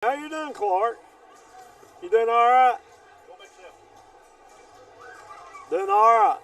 How you doing, Clark? You doing all right? Doing all right.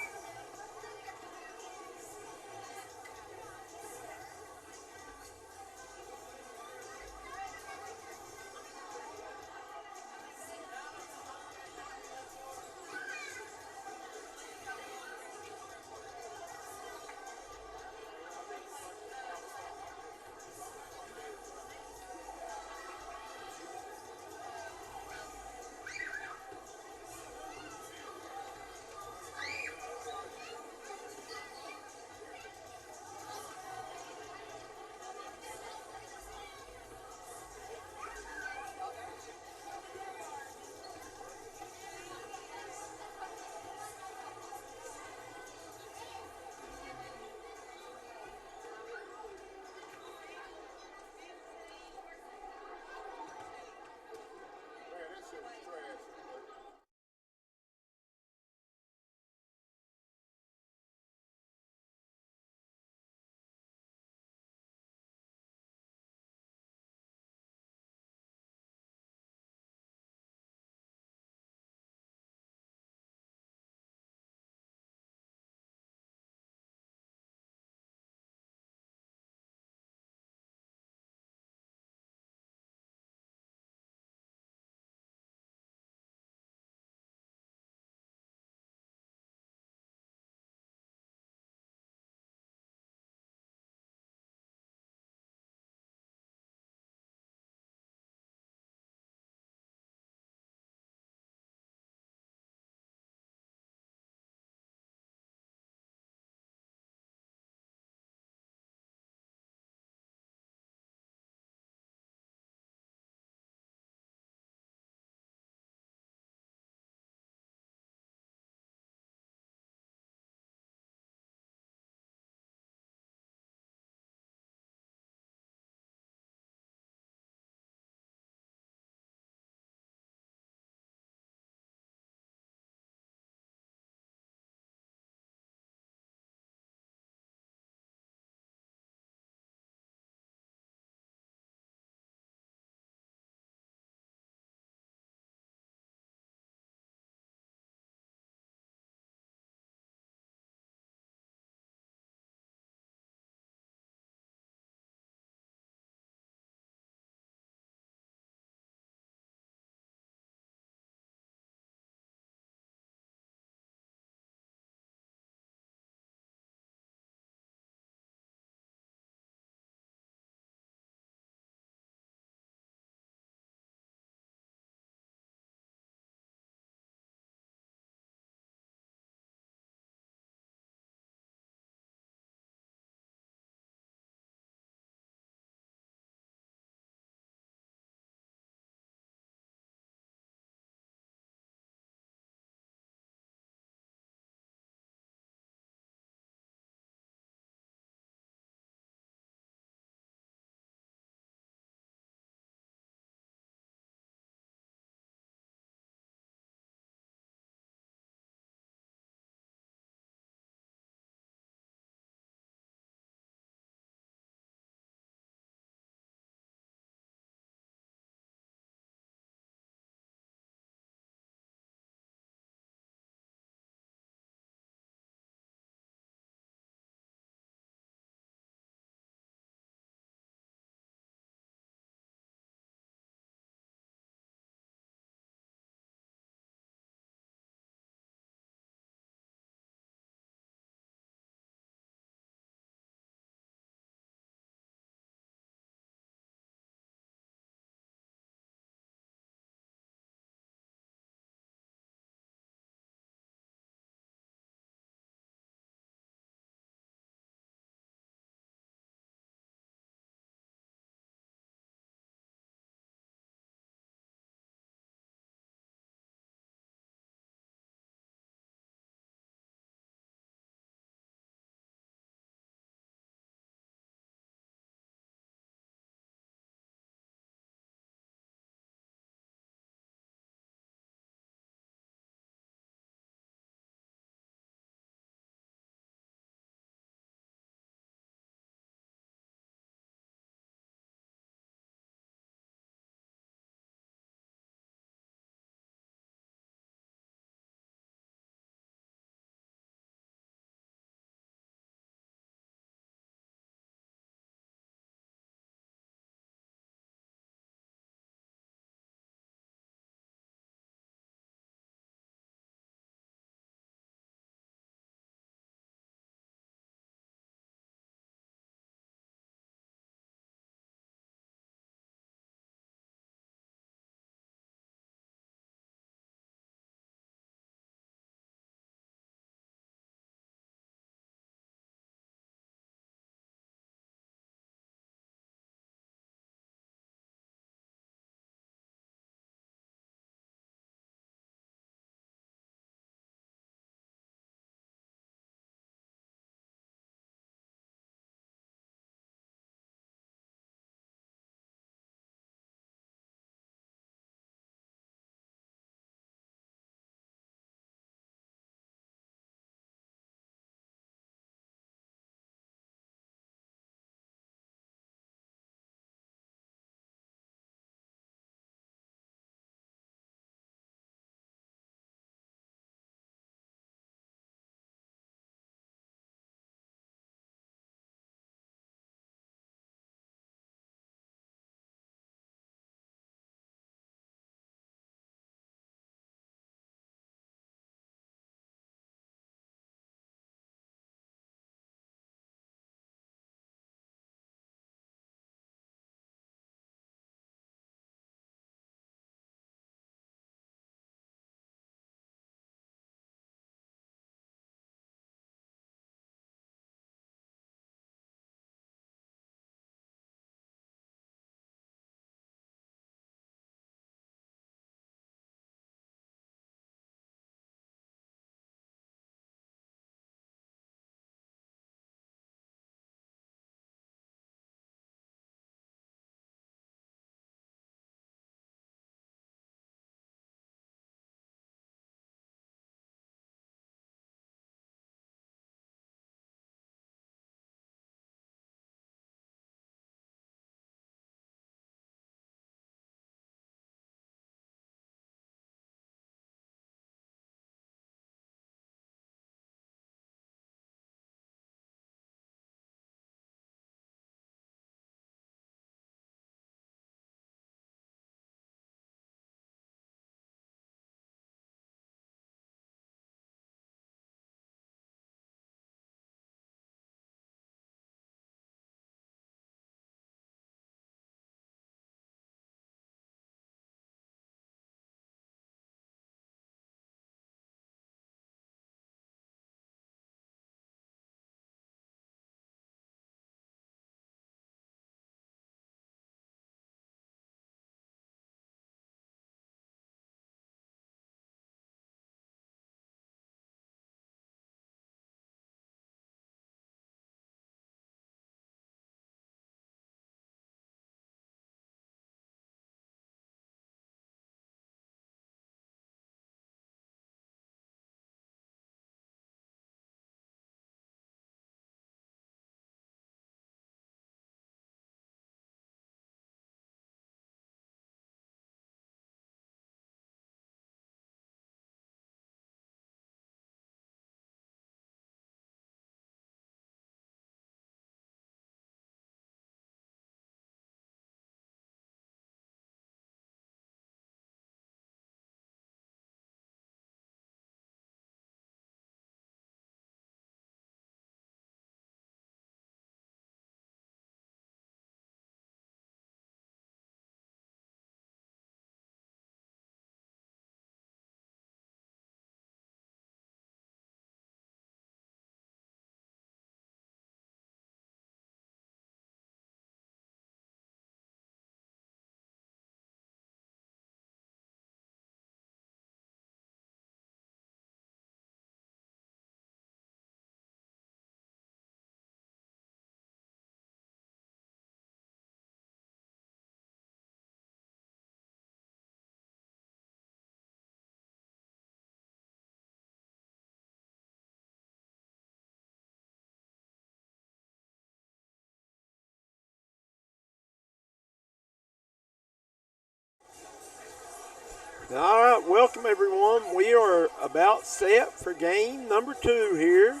All right, welcome everyone. We are about set for game number 2 here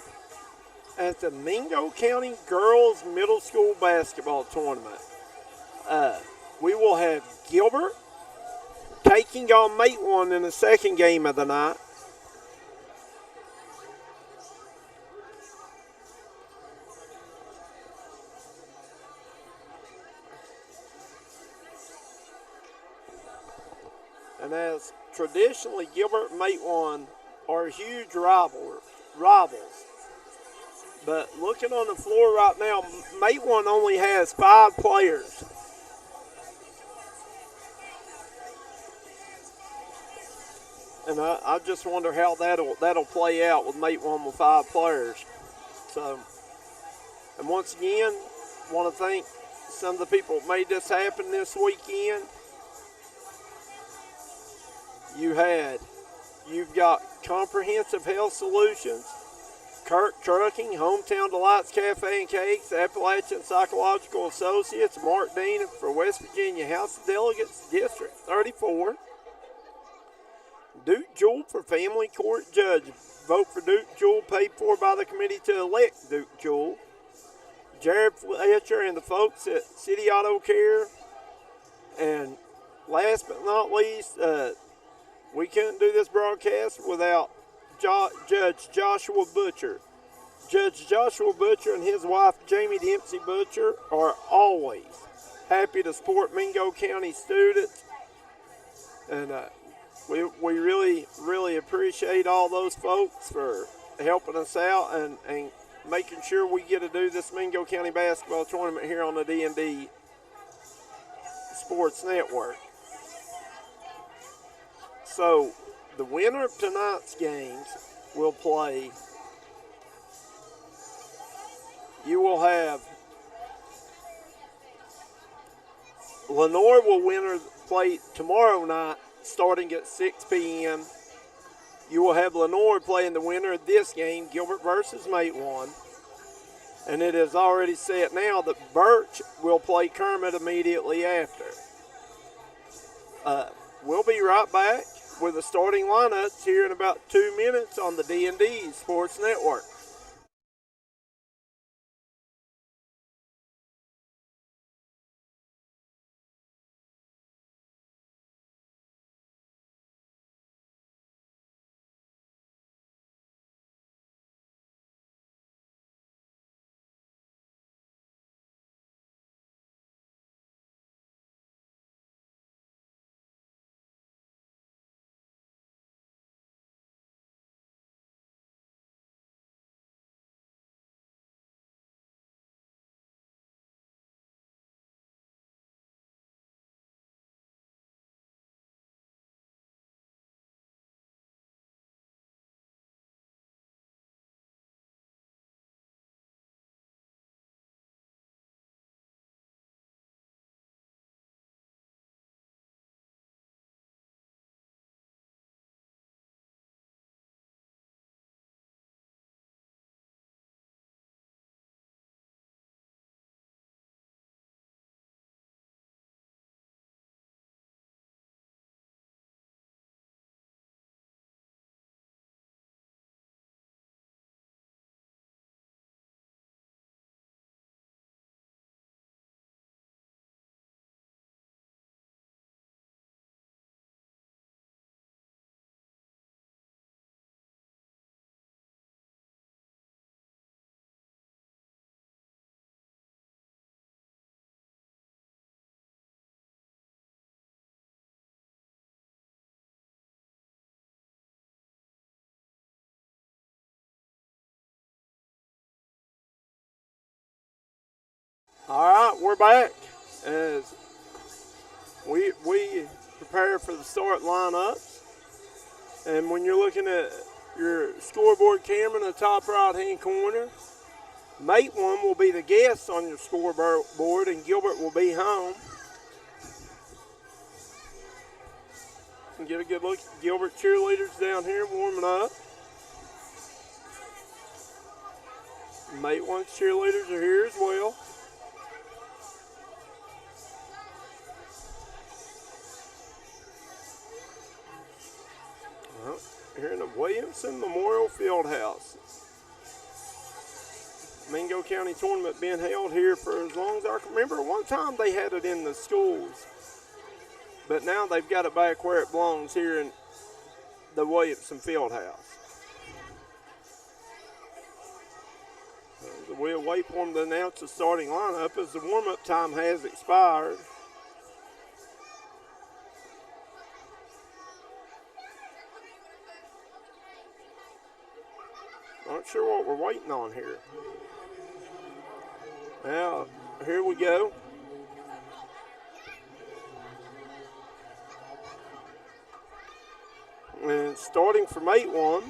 at the Mingo County Girls Middle School Basketball Tournament. We will have Gilbert taking on Matewan in the second game of the night. And as traditionally, Gilbert and Matewan are huge rivals. But looking on the floor right now, Matewan only has 5 players. And I just wonder how that'll play out with Matewan with 5 players. So, and once again, want to thank some of the people that made this happen this weekend. You've got Comprehensive Health Solutions, Kirk Trucking, Hometown Delights Cafe and Cakes, Appalachian Psychological Associates, Mark Dean for West Virginia House of Delegates, District 34. Duke Jewell for Family Court Judge. Vote for Duke Jewell, paid for by the committee to elect Duke Jewell. Jared Fletcher and the folks at City Auto Care. And last but not least, we couldn't do this broadcast without Judge Joshua Butcher. Judge Joshua Butcher and his wife Jamie Dempsey Butcher are always happy to support Mingo County students. And we really appreciate all those folks for helping us out and making sure we get to do this Mingo County basketball tournament here on the D&D Sports Network. So the winner of tonight's games will play. You will have Lenore will play tomorrow night starting at 6 p.m. You will have Lenore playing the winner of this game, Gilbert versus Matewan. And it is already set now that Birch will play Kermit immediately after. We'll be right back with the starting lineups here in about 2 minutes on the D&D Sports Network. All right, we're back as we prepare for the start lineups. And when you're looking at your scoreboard camera in the top right-hand corner, Matewan will be the guest on your scoreboard and Gilbert will be home. And get a good look at Gilbert cheerleaders down here warming up. Matewan's cheerleaders are here as well. here in the Williamson Memorial Fieldhouse. Mingo County tournament being held here for as long as I can remember. One time they had it in the schools, but now they've got it back where it belongs here in the Williamson Fieldhouse. We'll wait for them to announce the starting lineup as the warm-up time has expired. Not sure what we're waiting on here. Now, here we go. And starting from Matewan.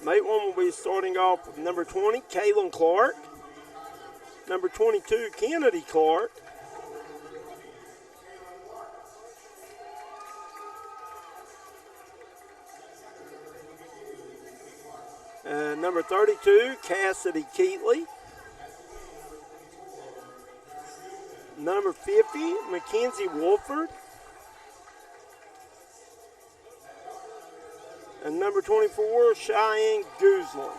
Matewan will be starting off with number 20, Kaylin Clark. Number 22, Kennedy Clark. Number 32, Cassidy Keatley. Number 50, Mackenzie Wolford. And number 24, Cheyenne Guzlin.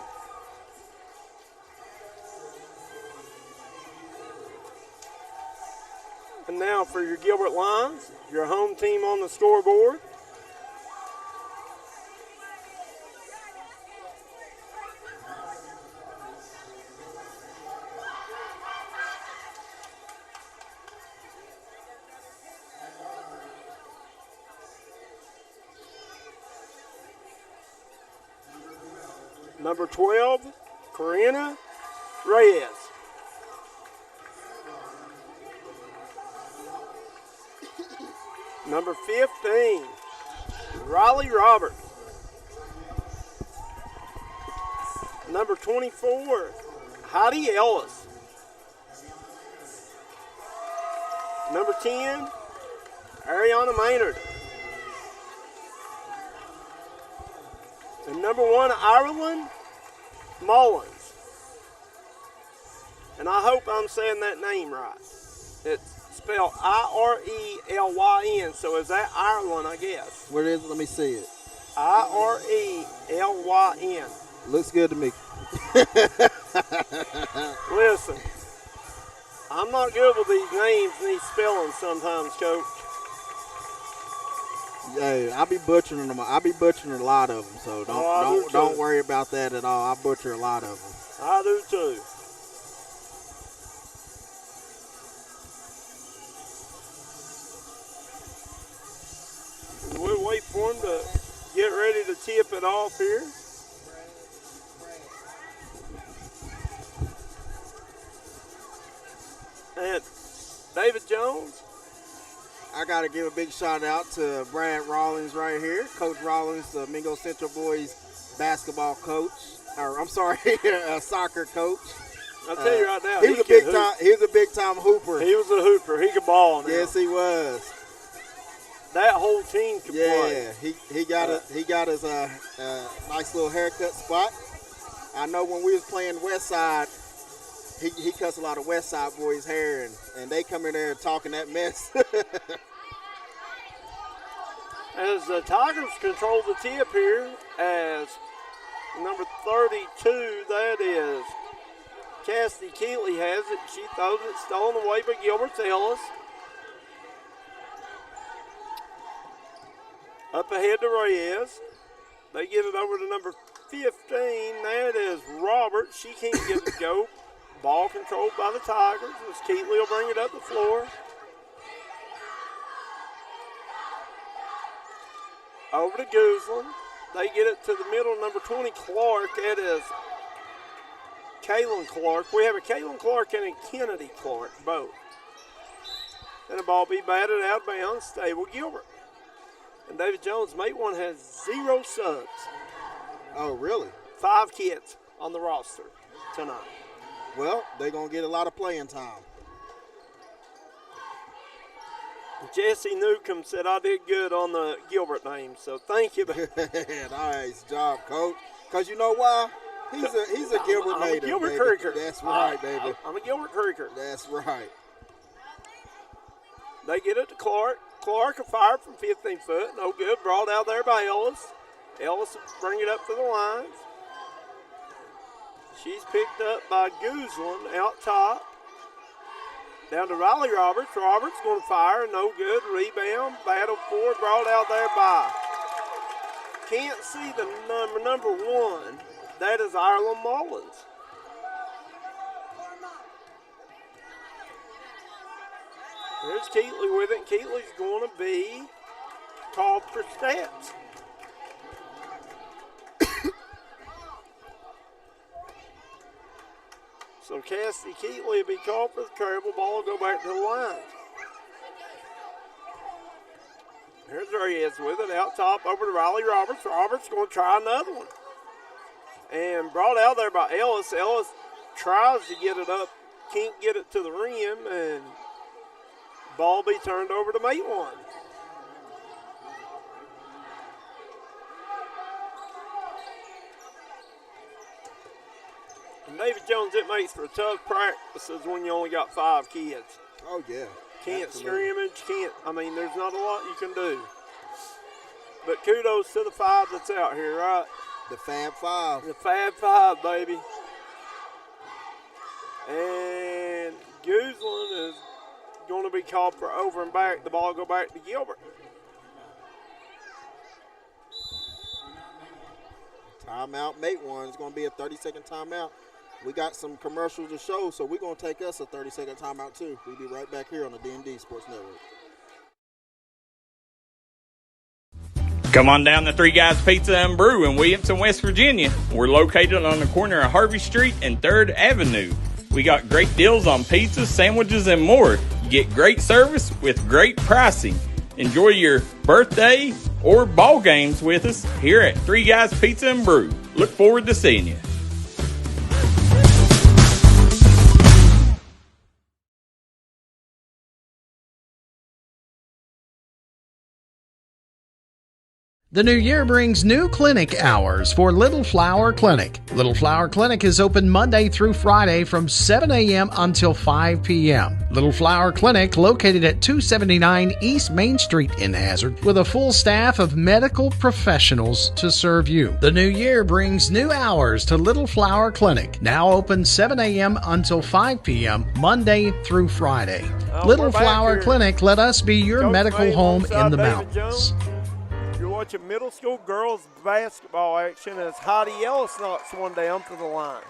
And now for your Gilbert Lions, your home team on the scoreboard. Number 12, Corinna Reyes. Number 15, Riley Roberts. Number 24, Heidi Ellis. Number 10, Ariana Maynard. And number 1, Ireland Mullins. And I hope I'm saying that name right. It's spelled I-R-E-L-Y-N. So is that Ireland, I guess? What is it? Let me see it. I-R-E-L-Y-N. Looks good to me. Listen, I'm not good with these names and these spellings sometimes, Coach. Hey, I'll be butchering them. I'll be butchering a lot of them, so don't worry about that at all. I butcher a lot of them. I do too. We'll wait for them to get ready to tip it off here. And David Jones. I got to give a big shout out to Brad Rawlings right here. Coach Rawlings, the Mingo Central Boys basketball coach. Or, I'm sorry, soccer coach. I'll tell you right now, he was a big time hooper. He was a hooper. He could ball now. Yes, he was. That whole team could play. Yeah, he got his nice little haircut spot. I know when we was playing West Side, he cuts a lot of West Side boys' hair, and they come in there talking that mess. As the Tigers control the tip here, as number 32, that is Cassidy Keatley has it. She throws it, stolen away by Gilbert Ellis. Up ahead to Reyes. They get it over to number 15. That is Robert. She can't get it to go. Ball controlled by the Tigers as Keatley will bring it up the floor. Over to Guzlin. They get it to the middle, number 20, Clark. That is Kaylin Clark. We have a Kaylin Clark and a Kennedy Clark, both. And the ball be batted out of bounds. Stay with Gilbert. And David Jones, Matewan has 0 subs. Oh, really? 5 kids on the roster tonight. Well, they're going to get a lot of playing time. Jesse Newcomb said I did good on the Gilbert name, so thank you. Nice job, Coach. Because you know why? He's a Gilbert I'm native. a Gilbert baby. Creeker. That's right, baby. I'm a Gilbert Creeker. That's right. They get it to Clark. Clark, a fire from 15 foot. No good. Brought out there by Ellis. Ellis will bring it up to the lines. She's picked up by Gooseland out top. Down to Riley Roberts. Roberts going to fire. No good. Rebound. Battle forward. Brought out there by. Can't see the number 1. That is Ireland Mullins. There's Keatley with it. Keatley's going to be called for steps. So Cassidy Keatley will be called for the curve. Ball will go back to the line. Here's Reyes with it. Out top over to Riley Roberts. Roberts going to try another one. And brought out there by Ellis. Ellis tries to get it up. Can't get it to the rim. And ball be turned over to Matewan. And David Jones, it makes for tough practices when you only got 5 kids. Oh, yeah. Can't Absolutely. scrimmage, there's not a lot you can do. But kudos to the 5 that's out here, right? The Fab Five. The Fab 5, baby. And Gooseland is going to be called for over and back. The ball go back to Gilbert. Timeout, Matewan. It's going to be a 30-second timeout. We got some commercials to show, so we're going to take us a 30-second timeout, too. We'll be right back here on the D&D Sports Network. Come on down to Three Guys Pizza and Brew in Williamson, West Virginia. We're located on the corner of Harvey Street and 3rd Avenue. We got great deals on pizzas, sandwiches, and more. You get great service with great pricing. Enjoy your birthday or ball games with us here at Three Guys Pizza and Brew. Look forward to seeing you. The new year brings new clinic hours for Little Flower Clinic. Little Flower Clinic is open Monday through Friday from 7 a.m. until 5 p.m. Little Flower Clinic, located at 279 East Main Street in Hazard, with a full staff of medical professionals to serve you. The new year brings new hours to Little Flower Clinic, now open 7 a.m. until 5 p.m. Monday through Friday. Little Flower Clinic, let us be your Coach medical May home in alongside the David mountains. Jones. You're watching middle school girls basketball action as Heidi Ellis knocks one down to the lines.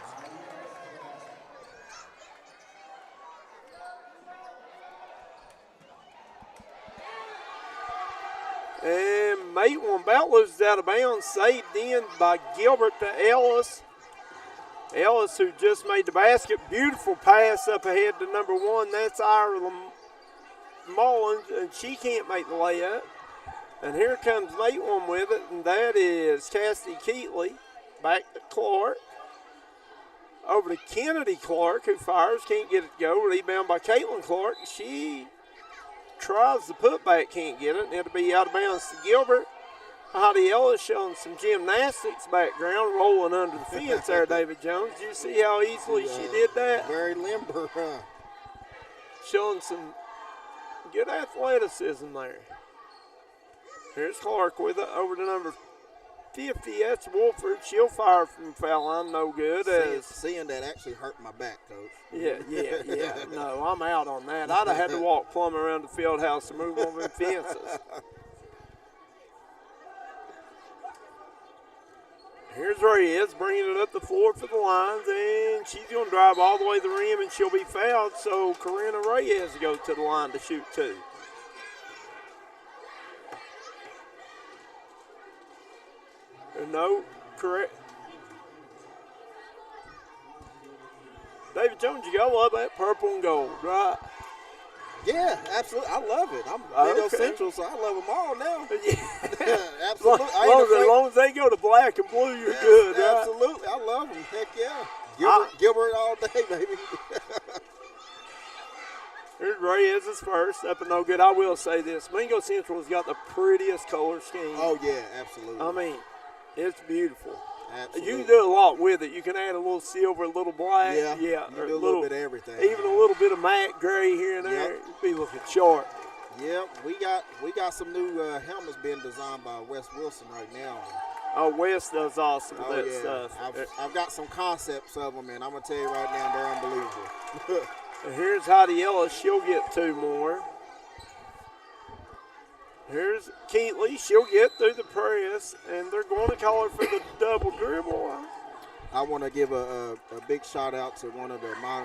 And Matewan about loses out of bounds, saved in by Gilbert to Ellis. Ellis, who just made the basket. Beautiful pass up ahead to number 1. That's Ireland Mullins, and she can't make the layup. And here comes Matewan with it, and that is Cassidy Keatley. Back to Clark. Over to Kennedy Clark, who fires, can't get it to go. Rebound by Caitlin Clark. She tries the putback, can't get it, and it'll be out of bounds to Gilbert. Heidi Ellis showing some gymnastics background, rolling under the fence there, David Jones. Did you see how easily she did that? Very limber, huh? Showing some good athleticism there. Here's Clark with it over to number 50. That's Wolford. She'll fire from the foul line. No good. Seeing that actually hurt my back, Coach. Yeah. No, I'm out on that. I'd have had to walk plumb around the field house to move over the fences. Here's Reyes bringing it up the floor for the lines, and she's going to drive all the way to the rim, and she'll be fouled. So Corinna Reyes goes to the line to shoot 2. No, correct. David Jones, you gotta love that purple and gold, right? Yeah, absolutely. I love it. I'm Mingo Central, so I love them all now. Yeah. Absolutely. As long as they go to black and blue, you're good, right? Absolutely. I love them. Heck yeah. Gilbert all day, baby. Here's Reyes is first, up and no good. I will say this, Mingo Central's got the prettiest color scheme. Oh, yeah, absolutely. I mean, it's beautiful. Absolutely. You can do a lot with it. You can add a little silver, a little black. Yeah, or you do a little bit of everything. Even a little bit of matte gray here and there. Yep. You'd be looking sharp. Yep, we got some new helmets being designed by Wes Wilson right now. Oh, Wes does awesome with that yeah. stuff. I've got some concepts of them, and I'm going to tell you right now, they're unbelievable. And here's Heidi Ellis. She'll get 2 more. Here's Keatley. She'll get through the press, and they're going to call her for the double dribble. I want to give a big shout out to one of my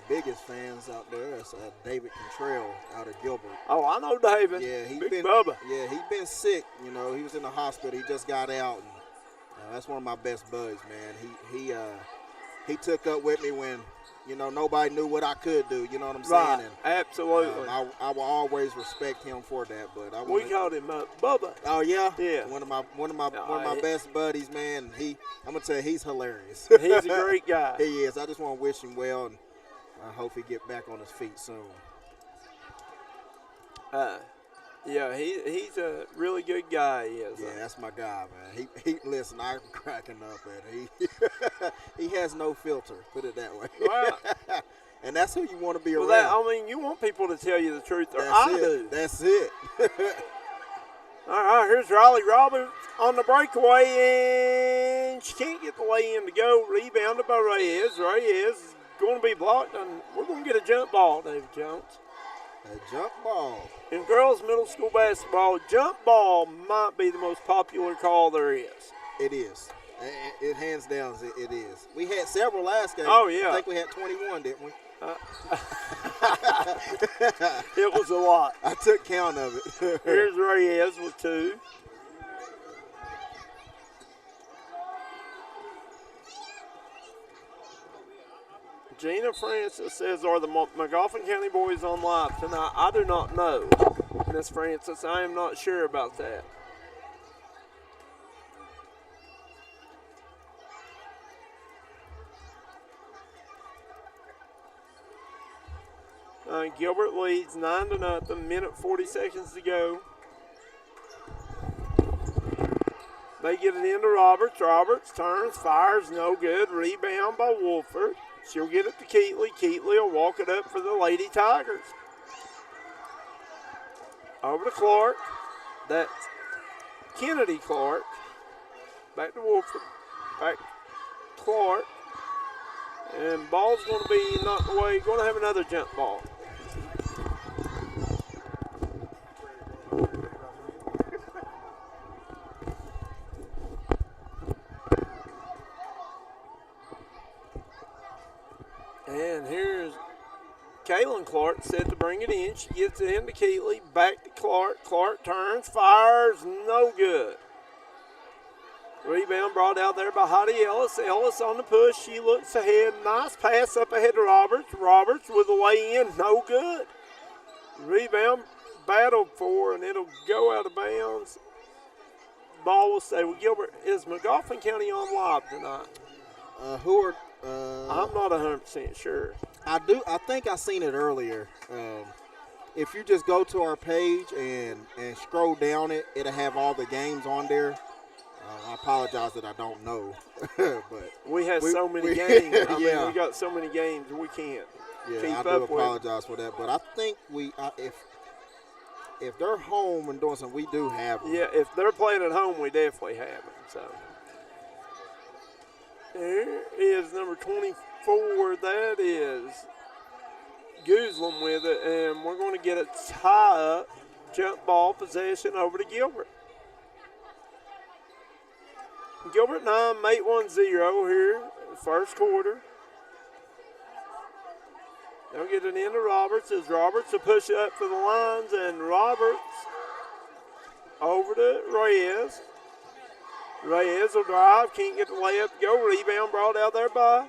biggest fans out there. It's David Contrell out of Gilbert. Oh, I know David. Yeah, Big Bubba. Yeah, he's been sick. You know, he was in the hospital. He just got out. And, that's one of my best buddies, man. He took up with me when, you know, nobody knew what I could do. You know what I'm saying? Right. And, Absolutely. I will always respect him for that. But we called him Bubba. Oh yeah. Yeah. One of my best buddies, man. I'm gonna tell you, he's hilarious. He's a great guy. He is. I just want to wish him well, and I hope he get back on his feet soon. Yeah, he's a really good guy. He is. Yeah, that's my guy, man. He listen. I'm cracking up at it. He has no filter. Put it that way. Wow. And that's who you want to be around. I mean, you want people to tell you the truth, or I do. That's it. All right, here's Riley Roberts on the breakaway, and she can't get the lay in to go. Rebounded by Reyes. Reyes is going to be blocked, and we're going to get a jump ball, David Jones. A jump ball. In girls middle school basketball, jump ball might be the most popular call there is. It is. It hands down, it is. We had several last game. Oh, yeah. I think we had 21, didn't we? It was a lot. I took count of it. Here's Reyes with 2. Gina Francis says, are the McGoffin County boys on live tonight? I do not know, Miss Francis. I am not sure about that. Gilbert leads 9-0, minute 40 seconds to go. They get it into Roberts. Roberts turns, fires, no good. Rebound by Wolford. She'll get it to Keatley. Keatley will walk it up for the Lady Tigers. Over to Clark. That's Kennedy Clark. Back to Wolford. Back to Clark. And ball's going to be knocked away. Going to have another jump ball. And here's Kaylin Clark set to bring it in. She gets it into Keatley. Back to Clark. Clark turns, fires, no good. Rebound brought out there by Heidi Ellis. Ellis on the push. She looks ahead. Nice pass up ahead to Roberts. Roberts with a way in. No good. Rebound battled for, and it'll go out of bounds. Ball will stay with Gilbert. Is McGoffin County on live tonight? I'm not 100% sure. I think I seen it earlier. If you just go to our page and scroll down it, it'll have all the games on there. I apologize that I don't know, but we have so many games. I yeah. mean, we got so many games we can't keep I up do with. apologize for that, but I think if they're home and doing something, we do have them. Yeah, if they're playing at home, we definitely have them. So here is number 24. That is Guzlin with it, and we're going to get a tie-up jump ball possession over to Gilbert. Gilbert 9, Matewan 0 here, first quarter. They'll get it into Roberts as Roberts will push up for the lines, and Roberts over to Reyes. Reyes will drive, can't get the layup to go. Rebound brought out there by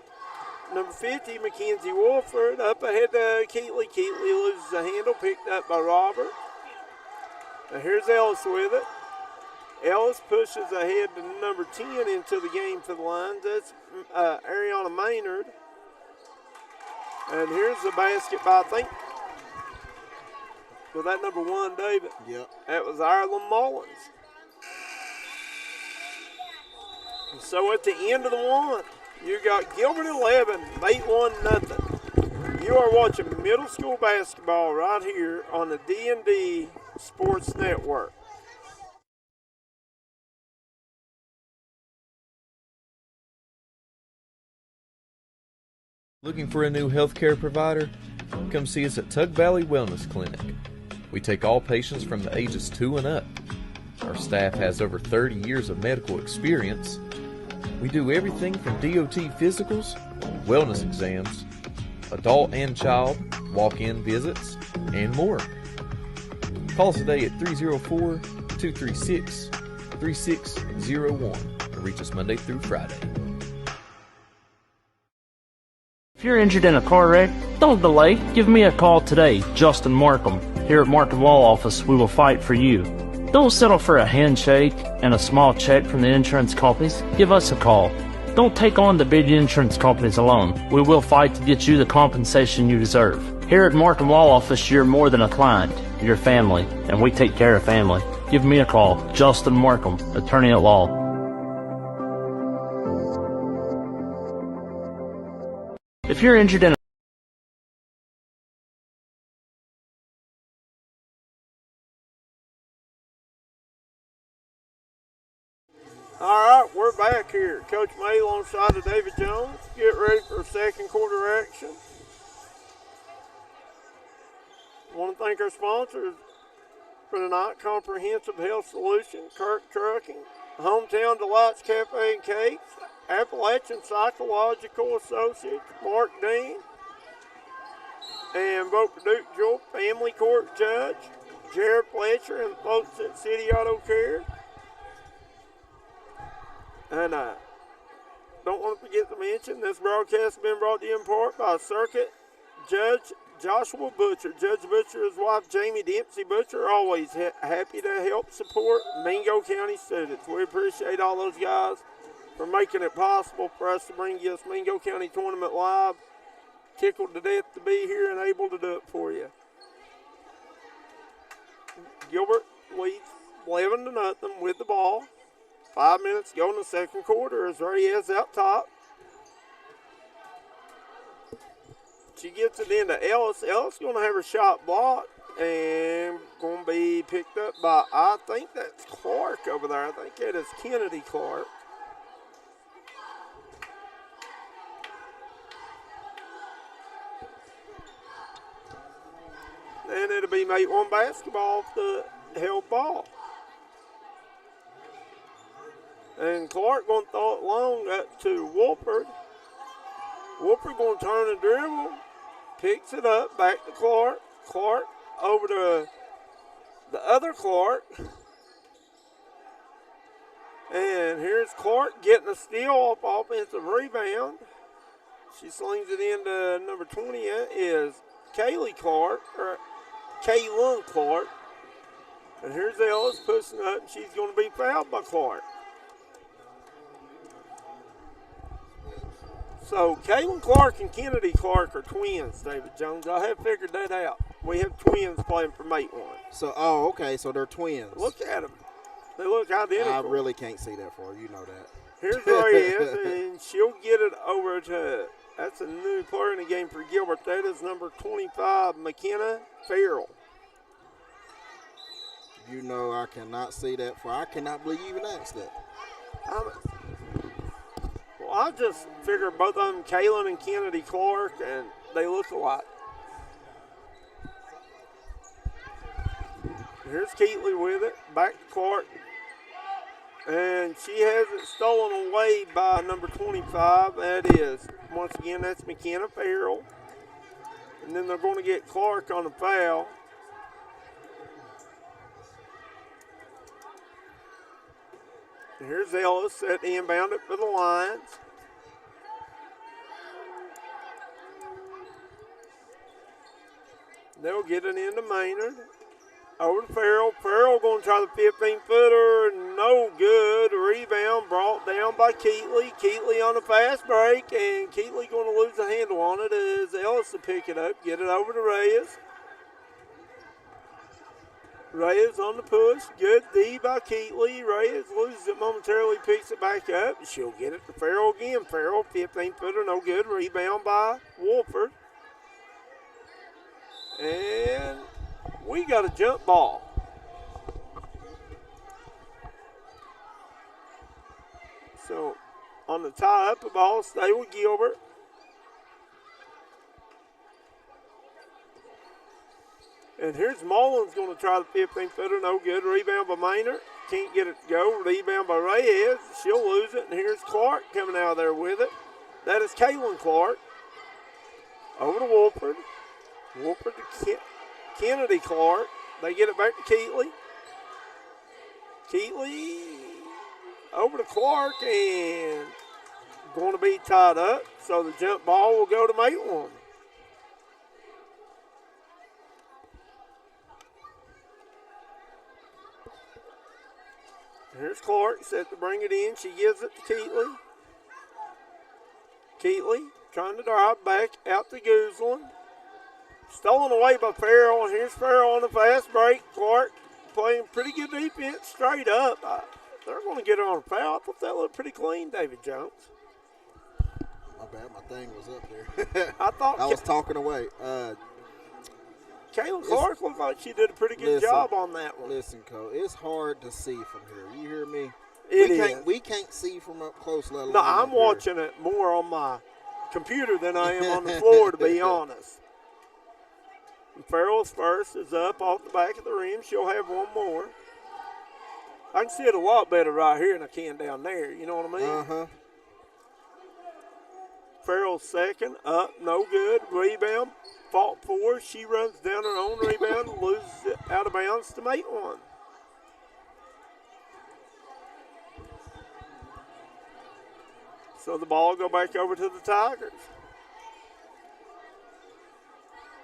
number 50, Mackenzie Wolford. Up ahead to Keatley. Keatley loses the handle, picked up by Roberts. Now here's Ellis with it. Ellis pushes ahead to number 10 into the game for the Lions. That's Ariana Maynard. And here's the basket by, I think, Was that number 1, David? Yep. That was Ireland Mullins. And so at the end of the one, you got Gilbert 11, Matewan nothing. You are watching middle school basketball right here on the D&D Sports Network. Looking for a new healthcare provider? Come see us at Tug Valley Wellness Clinic. We take all patients from the ages 2 and up. Our staff has over 30 years of medical experience. We do everything from DOT physicals, wellness exams, adult and child, walk-in visits, and more. Call us today at 304-236-3601 or reach us Monday through Friday. If you're injured in a car wreck, don't delay. Give me a call today, Justin Markham. Here at Markham Law Office, we will fight for you. Don't settle for a handshake and a small check from the insurance companies. Give us a call. Don't take on the big insurance companies alone. We will fight to get you the compensation you deserve. Here at Markham Law Office, you're more than a client. You're family, and we take care of family. Give me a call, Justin Markham, attorney at law. If you're injured in All right, we're back here. Coach May alongside of David Jones. Get ready for second quarter action. I want to thank our sponsors for tonight, Comprehensive Health Solution, Kirk Trucking, Hometown Delights Cafe and Cakes, Appalachian Psychological Associates, Mark Dean, and Vote for Duke Jewel Family Court Judge, Jared Fletcher, and folks at City Auto Care. And I don't want to forget to mention this broadcast has been brought to you in part by Circuit Judge Joshua Butcher. Judge Butcher and his wife Jamie Dempsey Butcher are always happy to help support Mingo County students. We appreciate all those guys for making it possible for us to bring you this Mingo County tournament live. Tickled to death to be here and able to do it for you. Gilbert leads 11-0 with the ball. 5 minutes to go in the second quarter as Reyes out top. She gets it into Ellis. Ellis going to have her shot blocked and going to be picked up by, I think that's Clark over there. I think that is Kennedy Clark. And it'll be Matewan basketball off the held ball. And Clark going to throw it long up to Wolford. Wolford going to turn and dribble. Picks it up, back to Clark. Clark over to the other Clark. And here's Clark getting a steal off offensive rebound. She slings it into number 20 is Kaylin Clark. And here's Ellis pushing up, and she's going to be fouled by Clark. So, Kaylin Clark and Kennedy Clark are twins, David Jones. I have figured that out. We have twins playing for Matewan. So, okay, so they're twins. Look at them. They look identical. I really can't see that far. You know that. Here's Reyes, and she'll get it over to, that's a new player in the game for Gilbert. That is number 25, McKenna Farrell. You know I cannot see that far. I cannot believe you even asked that. Well, I just figured both of them, Kaylin and Kennedy Clark, and they look alike. Here's Keatley with it, back to Clark. And she has it stolen away by number 25. That is, once again, that's McKenna Farrell. And then they're going to get Clark on the foul. Here's Ellis at the inbound it for the Lions. They'll get it into Maynard. Over to Farrell. Farrell going to try the 15-footer. No good. Rebound brought down by Keatley. Keatley on a fast break, and Keatley going to lose the handle on it as Ellis to pick it up. Get it over to Reyes. Reyes on the push. Good D by Keatley. Reyes loses it momentarily, picks it back up. She'll get it to Farrell again. Farrell, 15-footer, no good. Rebound by Wolford. And we got a jump ball. So on the tie-up, the ball stay with Gilbert. And here's Mullins going to try the 15-footer, no good. Rebound by Maynard, can't get it to go. Rebound by Reyes, she'll lose it. And here's Clark coming out of there with it. That is Kaylin Clark. Over to Wolford. Wolford to Kennedy Clark. They get it back to Keatley. Keatley over to Clark and going to be tied up. So the jump ball will go to Matewan. Here's Clark, set to bring it in. She gives it to Keatley. Keatley trying to drive back out to Gooseland. Stolen away by Farrell, and here's Farrell on the fast break. Clark playing pretty good defense straight up. They're going to get her on a foul. I thought that looked pretty clean, David Jones. My bad, my thing was up there. I thought I was talking away. Kaylin Clark looked like she did a pretty good job on that one. Listen, Cole, it's hard to see from here. You hear me? We can't see from up close, let alone No, I'm watching it more on my computer than I am on the floor, to be honest. And Farrell's first is up off the back of the rim. She'll have one more. I can see it a lot better right here than I can down there. You know what I mean? Uh-huh. Farrell's second, up, no good. Rebound, fought for. She runs down her own rebound, loses it out of bounds to Matewan. So the ball will go back over to the Tigers.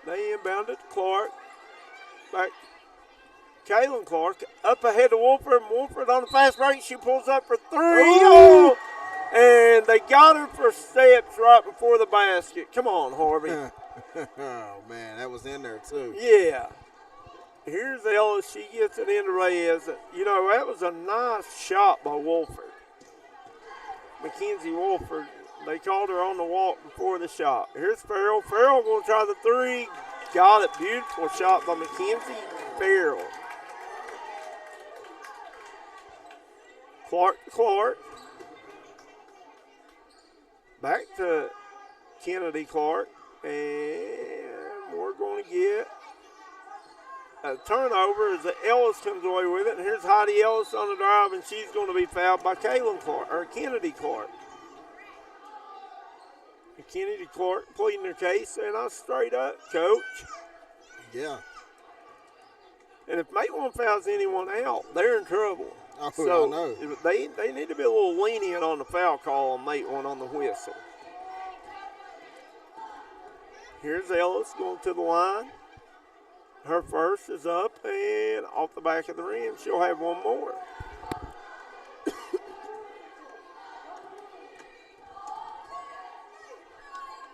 They inbound it to Clark. Back Kaylin Clark up ahead to Wolford. Wolford on the fast break. She pulls up for three. Oh! And they got her for steps right before the basket. Come on, Harvey. Oh, man, that was in there, too. Yeah. Here's Ellis. She gets it into Reyes. You know, that was a nice shot by Wolford. Mackenzie Wolford. They called her on the walk before the shot. Here's Farrell. Farrell going to try the three. Got it. Beautiful shot by Mackenzie Farrell. Clark to Clark. Back to Kennedy Clark. And we're going to get a turnover as Ellis comes away with it. And here's Heidi Ellis on the drive, and she's going to be fouled by Kaylin Clark, or Kennedy Clark. And Kennedy Clark pleading her case, saying, "I straight up, coach." Yeah. And if Matewan fouls anyone out, they're in trouble. Oh, so I know. They need to be a little lenient on the foul call on Matewan on the whistle. Here's Ellis going to the line. Her first is up and off the back of the rim. She'll have one more.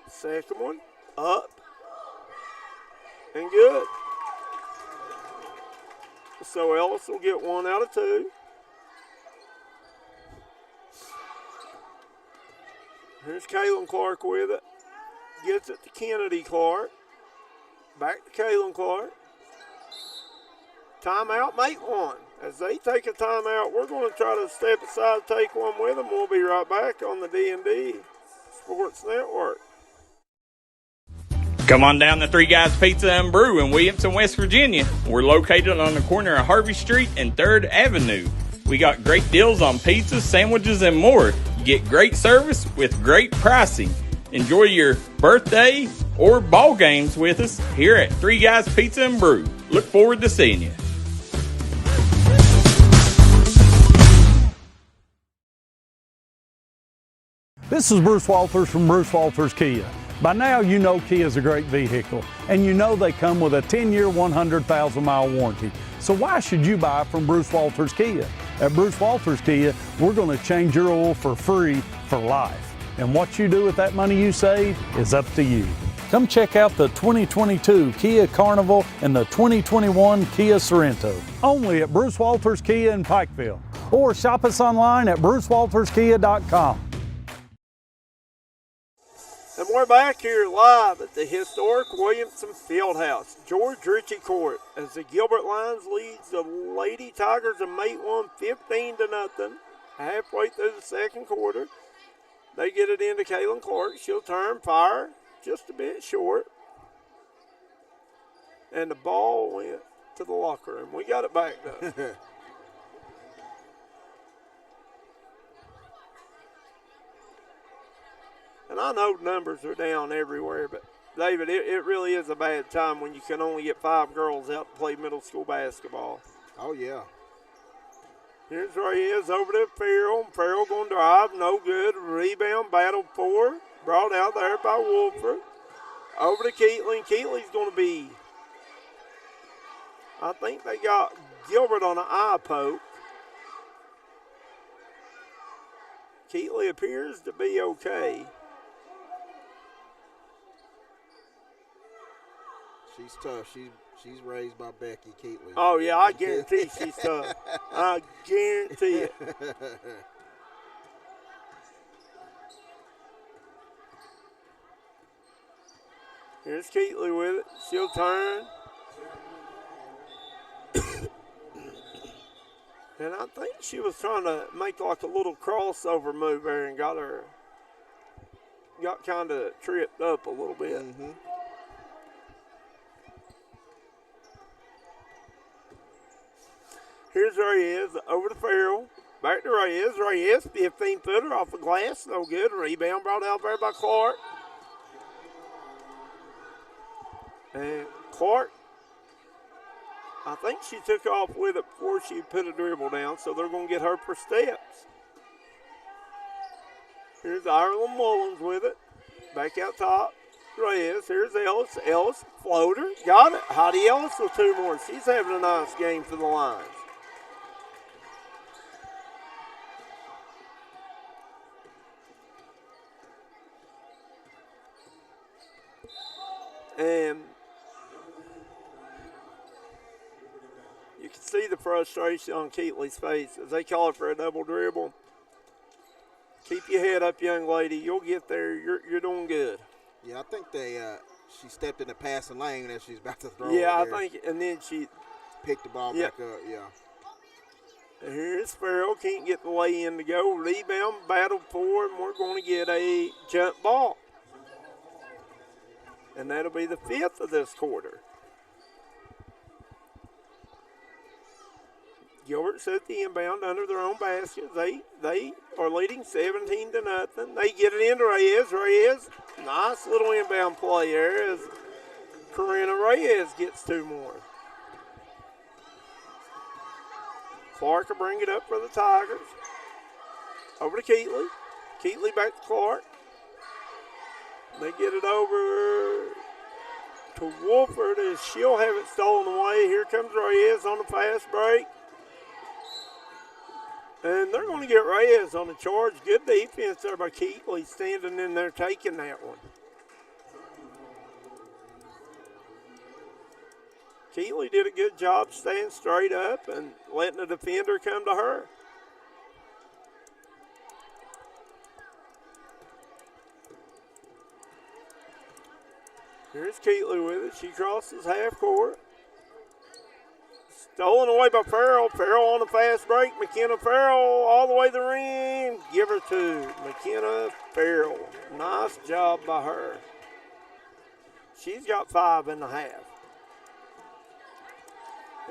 Second one, up and good. So Ellis will get 1 out of 2. Here's Kaylin Clark with it. Gets it to Kennedy Clark. Back to Kaylin Clark. Timeout, Matewan. As they take a timeout, we're going to try to step aside, take one with them. We'll be right back on the D&D Sports Network. Come on down to Three Guys Pizza and Brew in Williamson, West Virginia. We're located on the corner of Harvey Street and 3rd Avenue. We got great deals on pizzas, sandwiches, and more. You get great service with great pricing. Enjoy your birthday or ball games with us here at Three Guys Pizza and Brew. Look forward to seeing you. This is Bruce Walters from Bruce Walters Kia. By now you know Kia is a great vehicle, and you know they come with a 10-year, 100,000-mile warranty. So why should you buy from Bruce Walters Kia? At Bruce Walters Kia, we're going to change your oil for free for life. And what you do with that money you save is up to you. Come check out the 2022 Kia Carnival and the 2021 Kia Sorento. Only at Bruce Walters Kia in Pikeville. Or shop us online at brucewalterskia.com. And we're back here live at the historic Williamson Fieldhouse, George Ritchie Court, as the Gilbert Lions leads the Lady Tigers of Matewan 15-0. Halfway through the second quarter, they get it into Kaylin Clark. She'll turn, fire, just a bit short. And the ball went to the locker room. We got it back, though. And I know numbers are down everywhere, but, David, it really is a bad time when you can only get 5 girls out to play middle school basketball. Oh, yeah. Here's where he is over to Farrell. Farrell going to drive, no good. Rebound, battle for, brought out there by Wolford. Over to Keatley. Keatley's going to be, I think they got Gilbert on an eye poke. Keatley appears to be okay. She's tough. She's raised by Becky Keatley. Oh, yeah, I guarantee she's tough. I guarantee it. Here's Keatley with it. She'll turn. And I think she was trying to make like a little crossover move there and got kind of tripped up a little bit. Mm-hmm. Here's Reyes over to Farrell. Back to Reyes. Reyes, 15-footer off the glass. No good. Rebound brought out there by Clark. And Clark, I think she took off with it before she put a dribble down, so they're going to get her for steps. Here's Ireland Mullins with it. Back out top. Reyes. Here's Ellis. Ellis, floater. Got it. Heidi Ellis with 2 more. She's having a nice game for the Lions. And you can see the frustration on Keatley's face as they call it for a double dribble. Keep your head up, young lady. You'll get there. You're doing good. Yeah, I think she stepped in the passing lane as she's about to throw. Yeah, it there. I think, and then she picked the ball back up. Yeah. And here's Farrell. Can't get the lay in to go. Rebound, battle for, and we're going to get a jump ball. And that'll be the 5th of this quarter. Gilbert set the inbound under their own basket. They are leading 17-0. They get it into Reyes. Reyes, nice little inbound play there as Corinna Reyes gets 2 more. Clark will bring it up for the Tigers. Over to Keatley. Keatley back to Clark. They get it over to Wolford as she'll have it stolen away. Here comes Reyes on the fast break. And they're going to get Reyes on the charge. Good defense there by Keatley standing in there taking that one. Keatley did a good job staying straight up and letting the defender come to her. Here's Keatley with it. She crosses half court. Stolen away by Farrell. Farrell on the fast break. McKenna Farrell all the way to the rim. Give her 2. McKenna Farrell. Nice job by her. She's got 5 in the half.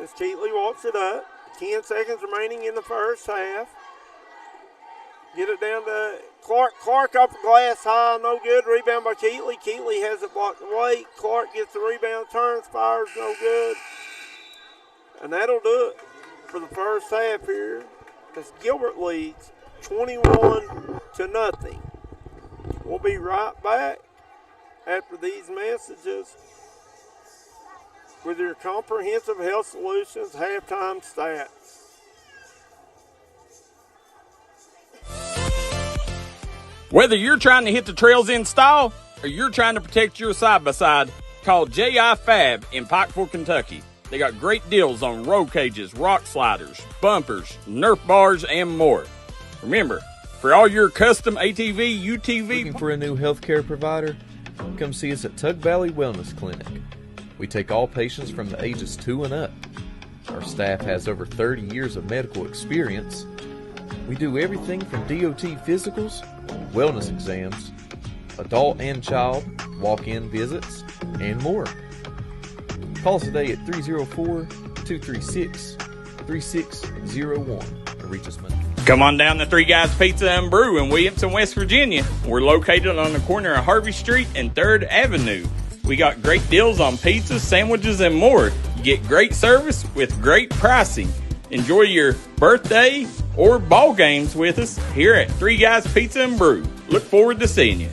As Keatley walks it up. 10 seconds remaining in the first half. Get it down to Clark. Clark off the glass high, no good. Rebound by Keatley. Keatley has it blocked away. Clark gets the rebound, turns, fires, no good. And that'll do it for the first half here. As Gilbert leads 21-0. We'll be right back after these messages with your Comprehensive Health Solutions halftime stats. Whether you're trying to hit the trails in style or you're trying to protect your side-by-side, call J.I. Fab in Pikeville, Kentucky. They got great deals on roll cages, rock sliders, bumpers, Nerf bars, and more. Remember, for all your custom ATV, UTV... Looking for a new healthcare provider? Come see us at Tug Valley Wellness Clinic. We take all patients from the ages 2 and up. Our staff has over 30 years of medical experience. We do everything from DOT physicals, wellness exams, adult and child, walk-in visits, and more. Call us today at 304-236-3601 to reach us Monday. Come on down to Three Guys Pizza and Brew in Williamson, West Virginia. We're located on the corner of Harvey Street and 3rd Avenue. We got great deals on pizzas, sandwiches, and more. You get great service with great pricing. Enjoy your birthday or ball games with us here at Three Guys Pizza and Brew. Look forward to seeing you.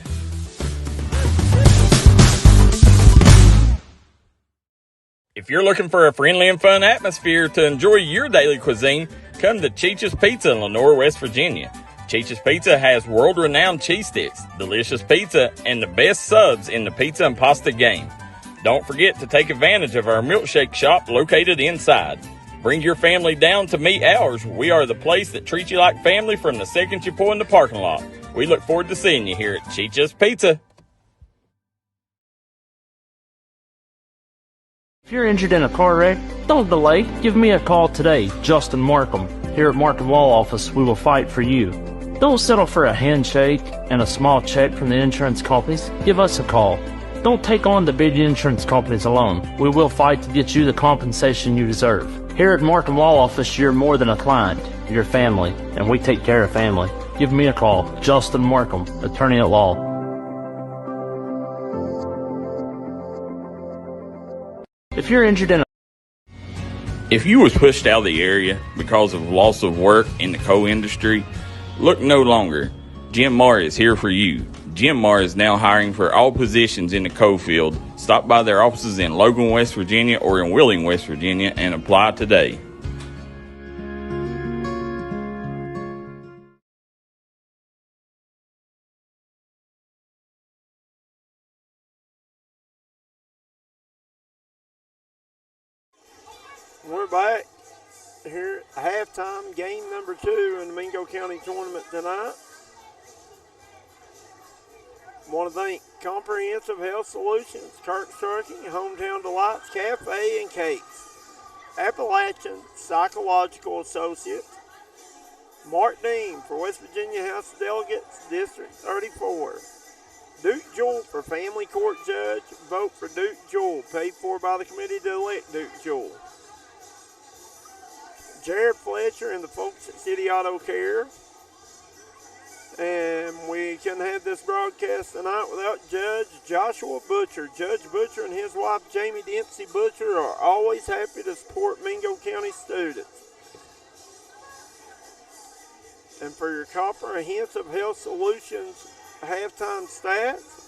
If you're looking for a friendly and fun atmosphere to enjoy your daily cuisine, come to Cheech's Pizza in Lenore, West Virginia. Cheech's Pizza has world-renowned cheese sticks, delicious pizza, and the best subs in the pizza and pasta game. Don't forget to take advantage of our milkshake shop located inside. Bring your family down to meet ours. We are the place that treats you like family from the second you pull in the parking lot. We look forward to seeing you here at Cheech's Pizza. If you're injured in a car wreck, don't delay. Give me a call today, Justin Markham. Here at Markham Law Office, we will fight for you. Don't settle for a handshake and a small check from the insurance companies. Give us a call. Don't take on the big insurance companies alone. We will fight to get you the compensation you deserve. Here at Markham Law Office, you're more than a client. You're family, and we take care of family. Give me a call, Justin Markham, attorney at law. If you're injured in a... If you was pushed out of the area because of loss of work in the coal industry, look no longer. Jim Marr is here for you. Jim Marr is now hiring for all positions in the coal field. Stop by their offices in Logan, West Virginia or in Wheeling, West Virginia and apply today. We're back here at halftime, game number 2 in the Mingo County tournament tonight. I want to thank Comprehensive Health Solutions, Kirk's Trucking, Hometown Delights Cafe and Cakes, Appalachian Psychological Associates, Mark Dean for West Virginia House of Delegates, District 34, Duke Jewell for Family Court Judge, vote for Duke Jewell, paid for by the committee to elect Duke Jewell. Jared Fletcher and the folks at City Auto Care. And we can have this broadcast tonight without Judge Joshua Butcher. Judge Butcher and his wife Jamie Dempsey Butcher are always happy to support Mingo County students. And for your Comprehensive Health Solutions halftime stats,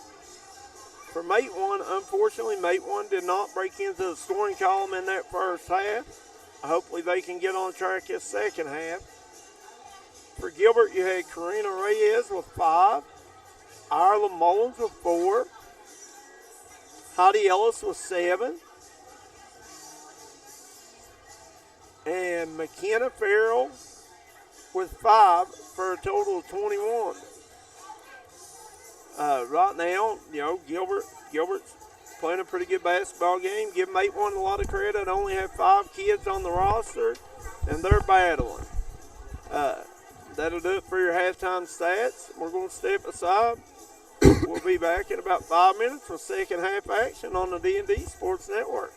for Matewan, unfortunately, Matewan did not break into the scoring column in that first half. Hopefully they can get on track this second half. For Gilbert, you had Karina Reyes with 5, Ireland Mullins with 4, Heidi Ellis with 7, and McKenna Farrell with 5 for a total of 21. Right now, Gilbert's playing a pretty good basketball game. Give Matewan a lot of credit. Only have 5 kids on the roster, and they're battling. That'll do it for your halftime stats. We're going to step aside. We'll be back in about 5 minutes with second half action on the D&D Sports Network.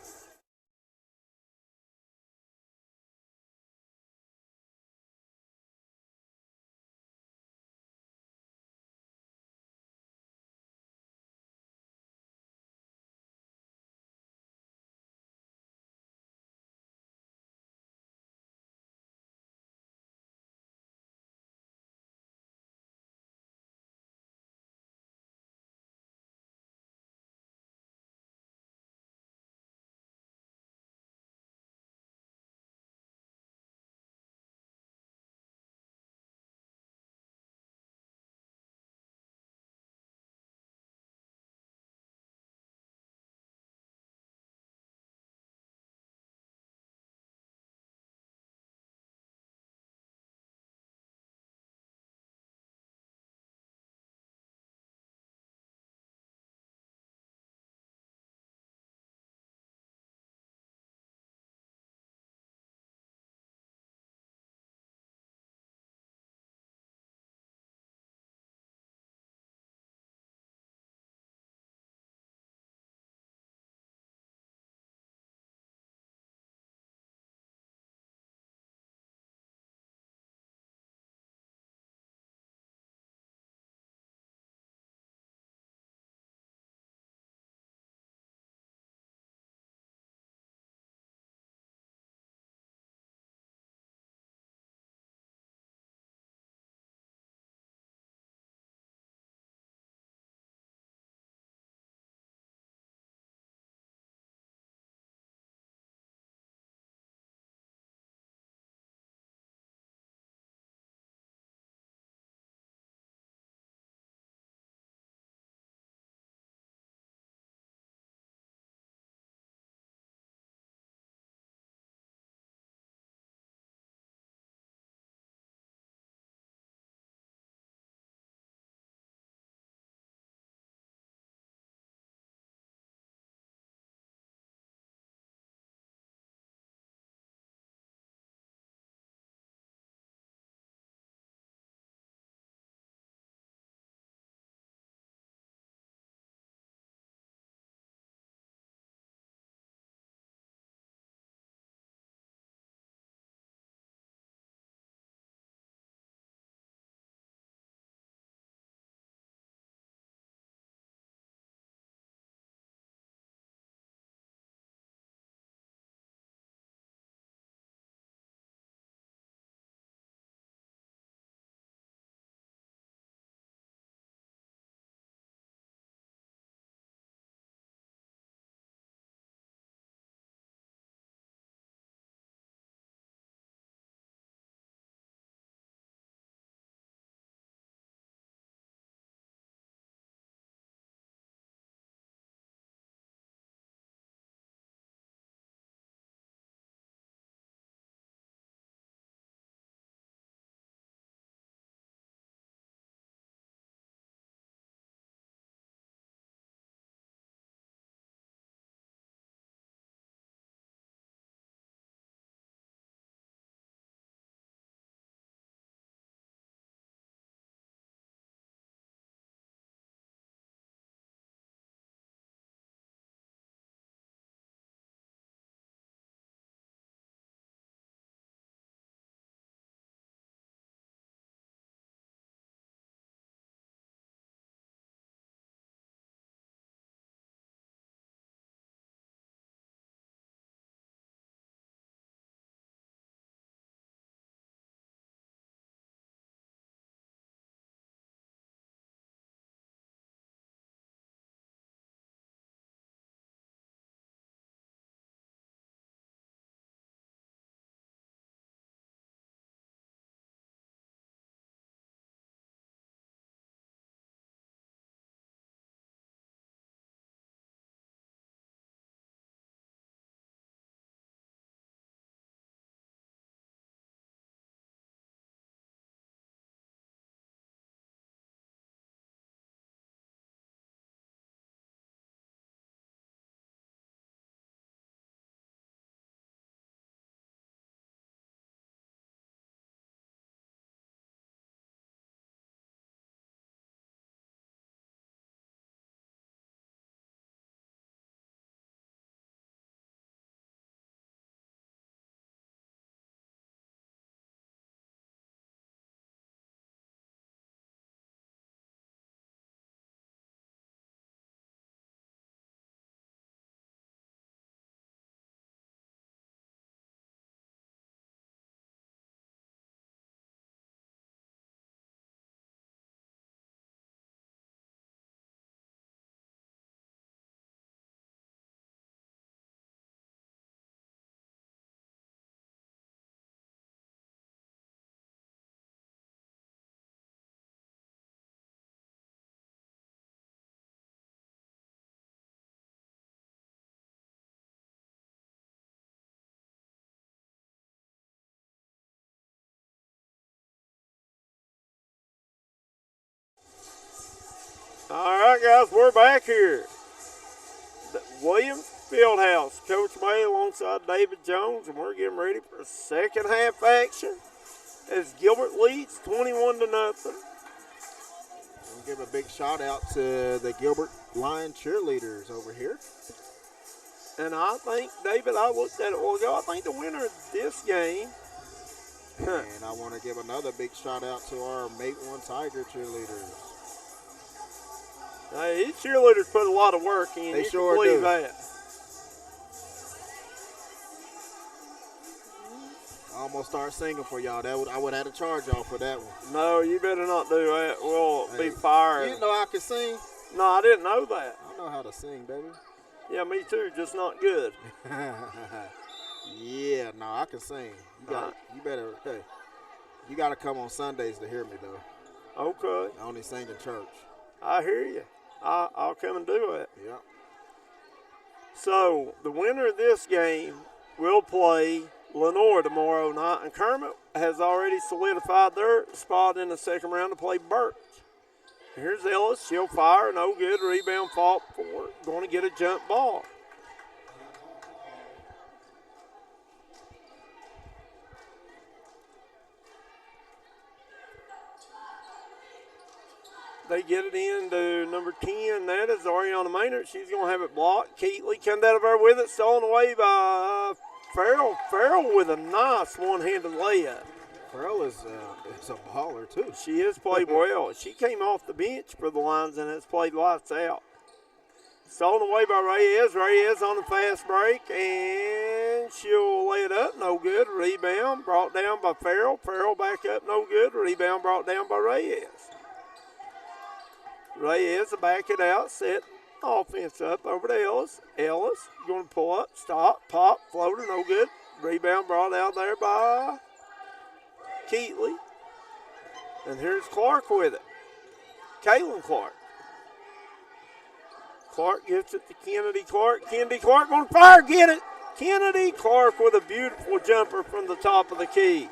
guys, we're back here. The Williams Fieldhouse. Coach May alongside David Jones, and we're getting ready for second half action as Gilbert leads 21-0. We'll give a big shout out to the Gilbert Lion cheerleaders over here. And I think, David, I looked at it a while ago, I think the winner of this game. And I want to give another big shout out to our Matewan Tiger cheerleaders. Hey, these cheerleaders put a lot of work in. They you sure can believe do. that. I almost started singing for y'all. I would have to charge y'all for that one. No, you better not do that. We'll be fired. You know I can sing? No, I didn't know that. I know how to sing, baby. Yeah, me too, just not good. Yeah, no, I can sing. You gotta come on Sundays to hear me though. Okay. I only sing in church. I hear you. I'll come and do it. Yeah. So, the winner of this game will play Lenore tomorrow night, and Kermit has already solidified their spot in the second round to play Burke. Here's Ellis. She'll fire. No good. Rebound fought for. Going to get a jump ball. They get it into number 10. That is Ariana Maynard. She's going to have it blocked. Keatley comes out of her with it. Stolen away by Farrell. Farrell with a nice one-handed layup. Farrell is a baller, too. She has played well. She came off the bench for the Lions and has played lights out. Stolen away by Reyes. Reyes on the fast break, and she'll lay it up. No good. Rebound brought down by Farrell. Farrell back up. No good. Rebound brought down by Reyes. Reyes will back it out. Set offense up over to Ellis. Ellis going to pull up. Stop. Pop. Floater. No good. Rebound brought out there by Keatley. And here's Clark with it. Kaylin Clark. Clark gets it to Kennedy Clark. Kennedy Clark going to fire. Get it. Kennedy Clark with a beautiful jumper from the top of the key.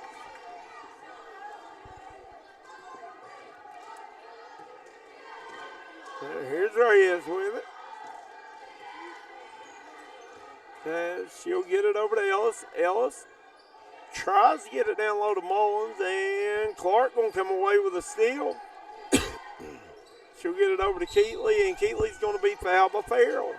Here's Reyes with it. And she'll get it over to Ellis. Ellis tries to get it down low to Mullins, and Clark going to come away with a steal. She'll get it over to Keatley, and Keatley's going to be fouled by Farrell.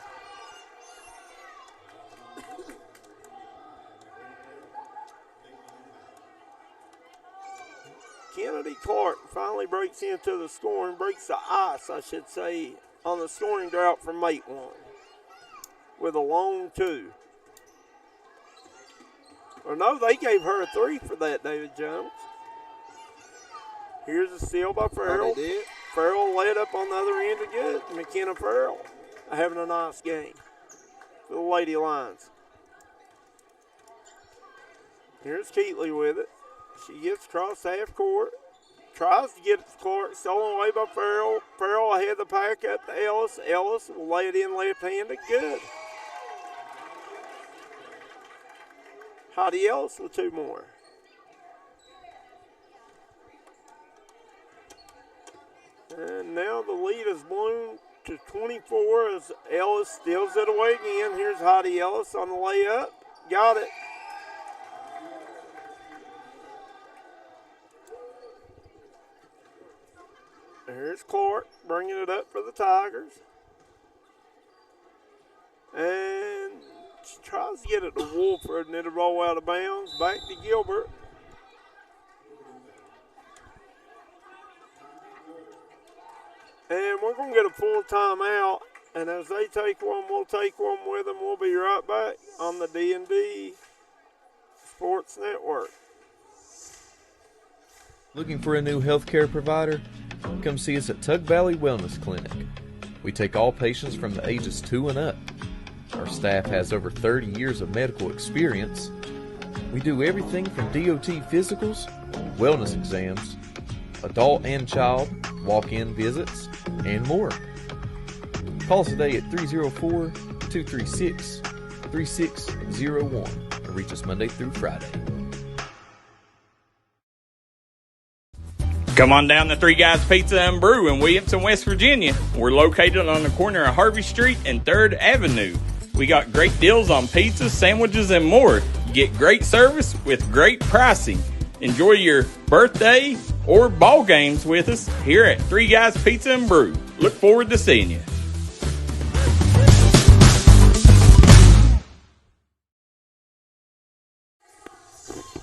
Kennedy Clark finally breaks into the scoring, breaks the ice, I should say, on the scoring drought for Matewan with a long 2. Or no, they gave her a 3 for that, David Jones. Here's a steal by Farrell. Oh, they did? Farrell led up on the other end of good. McKenna Farrell having a nice game for the Lady Lions. Here's Keatley with it. She gets across half court. Tries to get it to Clark. Stolen away by Farrell. Farrell ahead of the pack up to Ellis. Ellis will lay it in left-handed. Good. Heidi Ellis with 2 more. And now the lead has blown to 24 as Ellis steals it away again. Here's Heidi Ellis on the layup. Got it. Here's Clark bringing it up for the Tigers. And she tries to get it to Wolford, and it'll roll out of bounds. Back to Gilbert. And we're going to get a full timeout. And as they take one, we'll take one with them. We'll be right back on the D&D Sports Network. Looking for a new healthcare provider? Come see us at Tug Valley Wellness Clinic. We take all patients from the ages 2 and up. Our staff has over 30 years of medical experience. We do everything from DOT physicals, wellness exams, adult and child, walk-in visits, and more. Call us today at 304-236-3601 or reach us Monday through Friday. Come on down to Three Guys Pizza and Brew in Williamson, West Virginia. We're located on the corner of Harvey Street and 3rd Avenue. We got great deals on pizzas, sandwiches, and more. You get great service with great pricing. Enjoy your birthday or ball games with us here at Three Guys Pizza and Brew. Look forward to seeing you.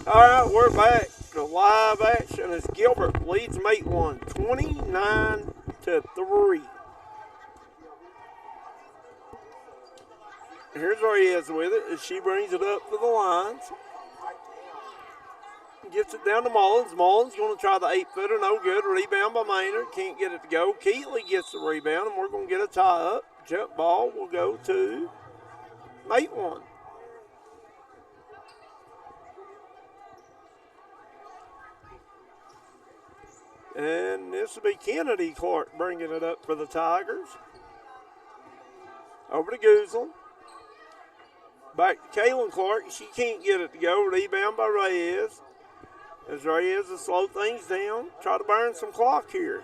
All right, we're back to live action as Gilbert leads Matewan 29-3. Here's where he is with it as she brings it up to the lines. Gets it down to Mullins. Mullins going to try the 8-footer, no good. Rebound by Maynard, can't get it to go. Keatley gets the rebound, and we're going to get a tie up. Jump ball will go to Matewan. And this will be Kennedy Clark bringing it up for the Tigers. Over to Guzlin. Back to Kaylin Clark. She can't get it to go. Rebound by Reyes. As Reyes will slow things down. Try to burn some clock here.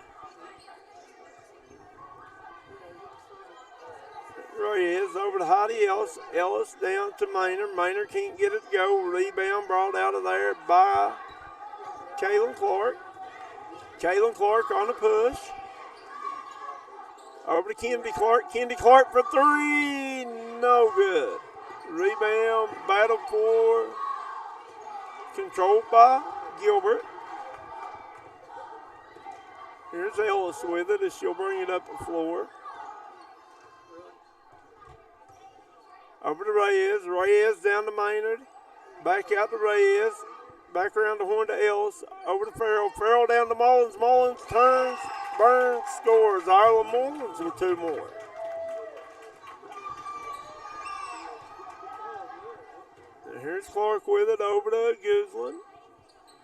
Reyes over to Heidi Ellis. Ellis down to Maynard. Maynard can't get it to go. Rebound brought out of there by Kaylin Clark. Kaylin Clark on the push. Over to Kendi Clark. Kendi Clark for three. No good. Rebound, battle for, controlled by Gilbert. Here's Ellis with it as she'll bring it up the floor. Over to Reyes. Reyes down to Maynard. Back out to Reyes. Back around the horn to Ellis. Over to Farrell. Farrell down to Mullins. Mullins turns, burns, scores. Isla Mullins with two more. And here's Clark with it. Over to Guzlin.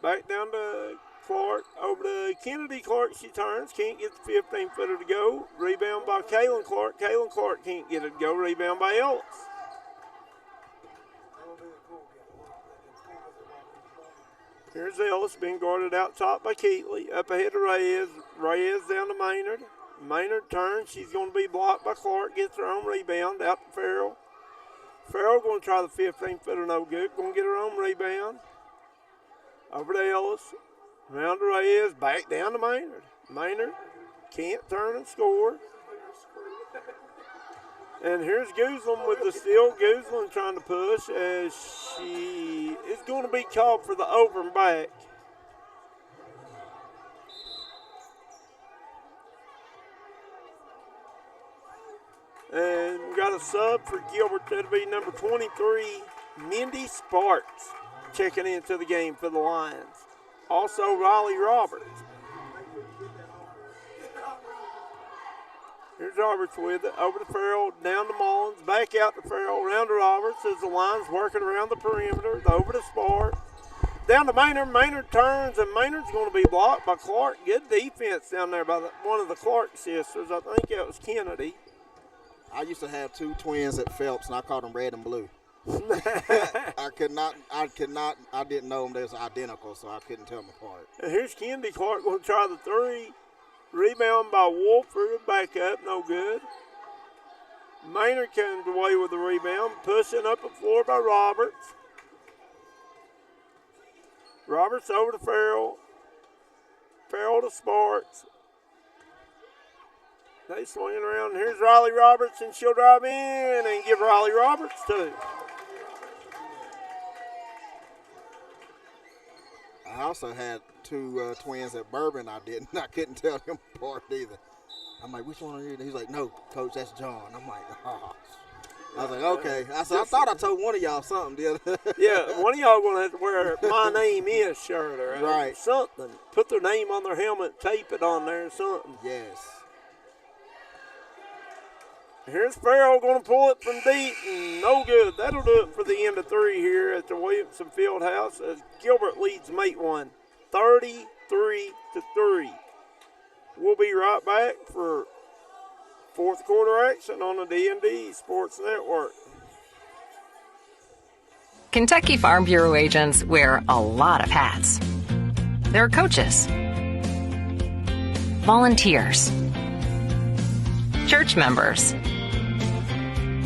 Back down to Clark. Over to Kennedy Clark. She turns. Can't get the 15-footer to go. Rebound by Kaylin Clark. Kaylin Clark can't get it to go. Rebound by Ellis. Here's Ellis being guarded out top by Keatley. Up ahead to Reyes. Reyes down to Maynard. Maynard turns. She's going to be blocked by Clark. Gets her own rebound out to Farrell. Farrell going to try the 15-footer, no good. Going to get her own rebound. Over to Ellis. Round to Reyes. Back down to Maynard. Maynard can't turn and score. And here's Guzlin with the steal. Guzlin trying to push as she is going to be called for the over and back. And we got a sub for Gilbert. That'll be number 23, Mindy Sparks, checking into the game for the Lions. Also Riley Roberts. Here's Roberts with it. Over to Farrell, down to Mullins, back out to Farrell, round to Roberts as the Lions working around the perimeter. Over to Sparks. Down to Maynard. Maynard turns, and Maynard's going to be blocked by Clark. Good defense down there by one of the Clark sisters. I think that was Kennedy. I used to have two twins at Phelps, and I called them red and blue. I didn't know them. They was identical, so I couldn't tell them apart. And here's Kennedy Clark going to try the three. Rebound by Wolford, back up, no good. Maynard comes away with the rebound, pushing up the floor by Roberts. Roberts over to Farrell. Farrell to Sparks. They swinging around. Here's Riley Roberts, and she'll drive in and give Riley Roberts two. I also had two twins at Bourbon. I couldn't tell them apart either. I'm like, which one are you? He's like, no, Coach, that's John. I'm like, oh. I was like, okay. I thought I told one of y'all something the other. Yeah, one of y'all going to have to wear "My Name Is" shirt or right. Something. Put their name on their helmet, tape it on there or something. Yes. Here's Farrell going to pull it from deep, and no good. That'll do it for the end of three here at the Williamson Fieldhouse as Gilbert leads Matewan 33-3. We'll be right back for fourth quarter action on the D&D Sports Network. Kentucky Farm Bureau agents wear a lot of hats. They're coaches, volunteers, church members,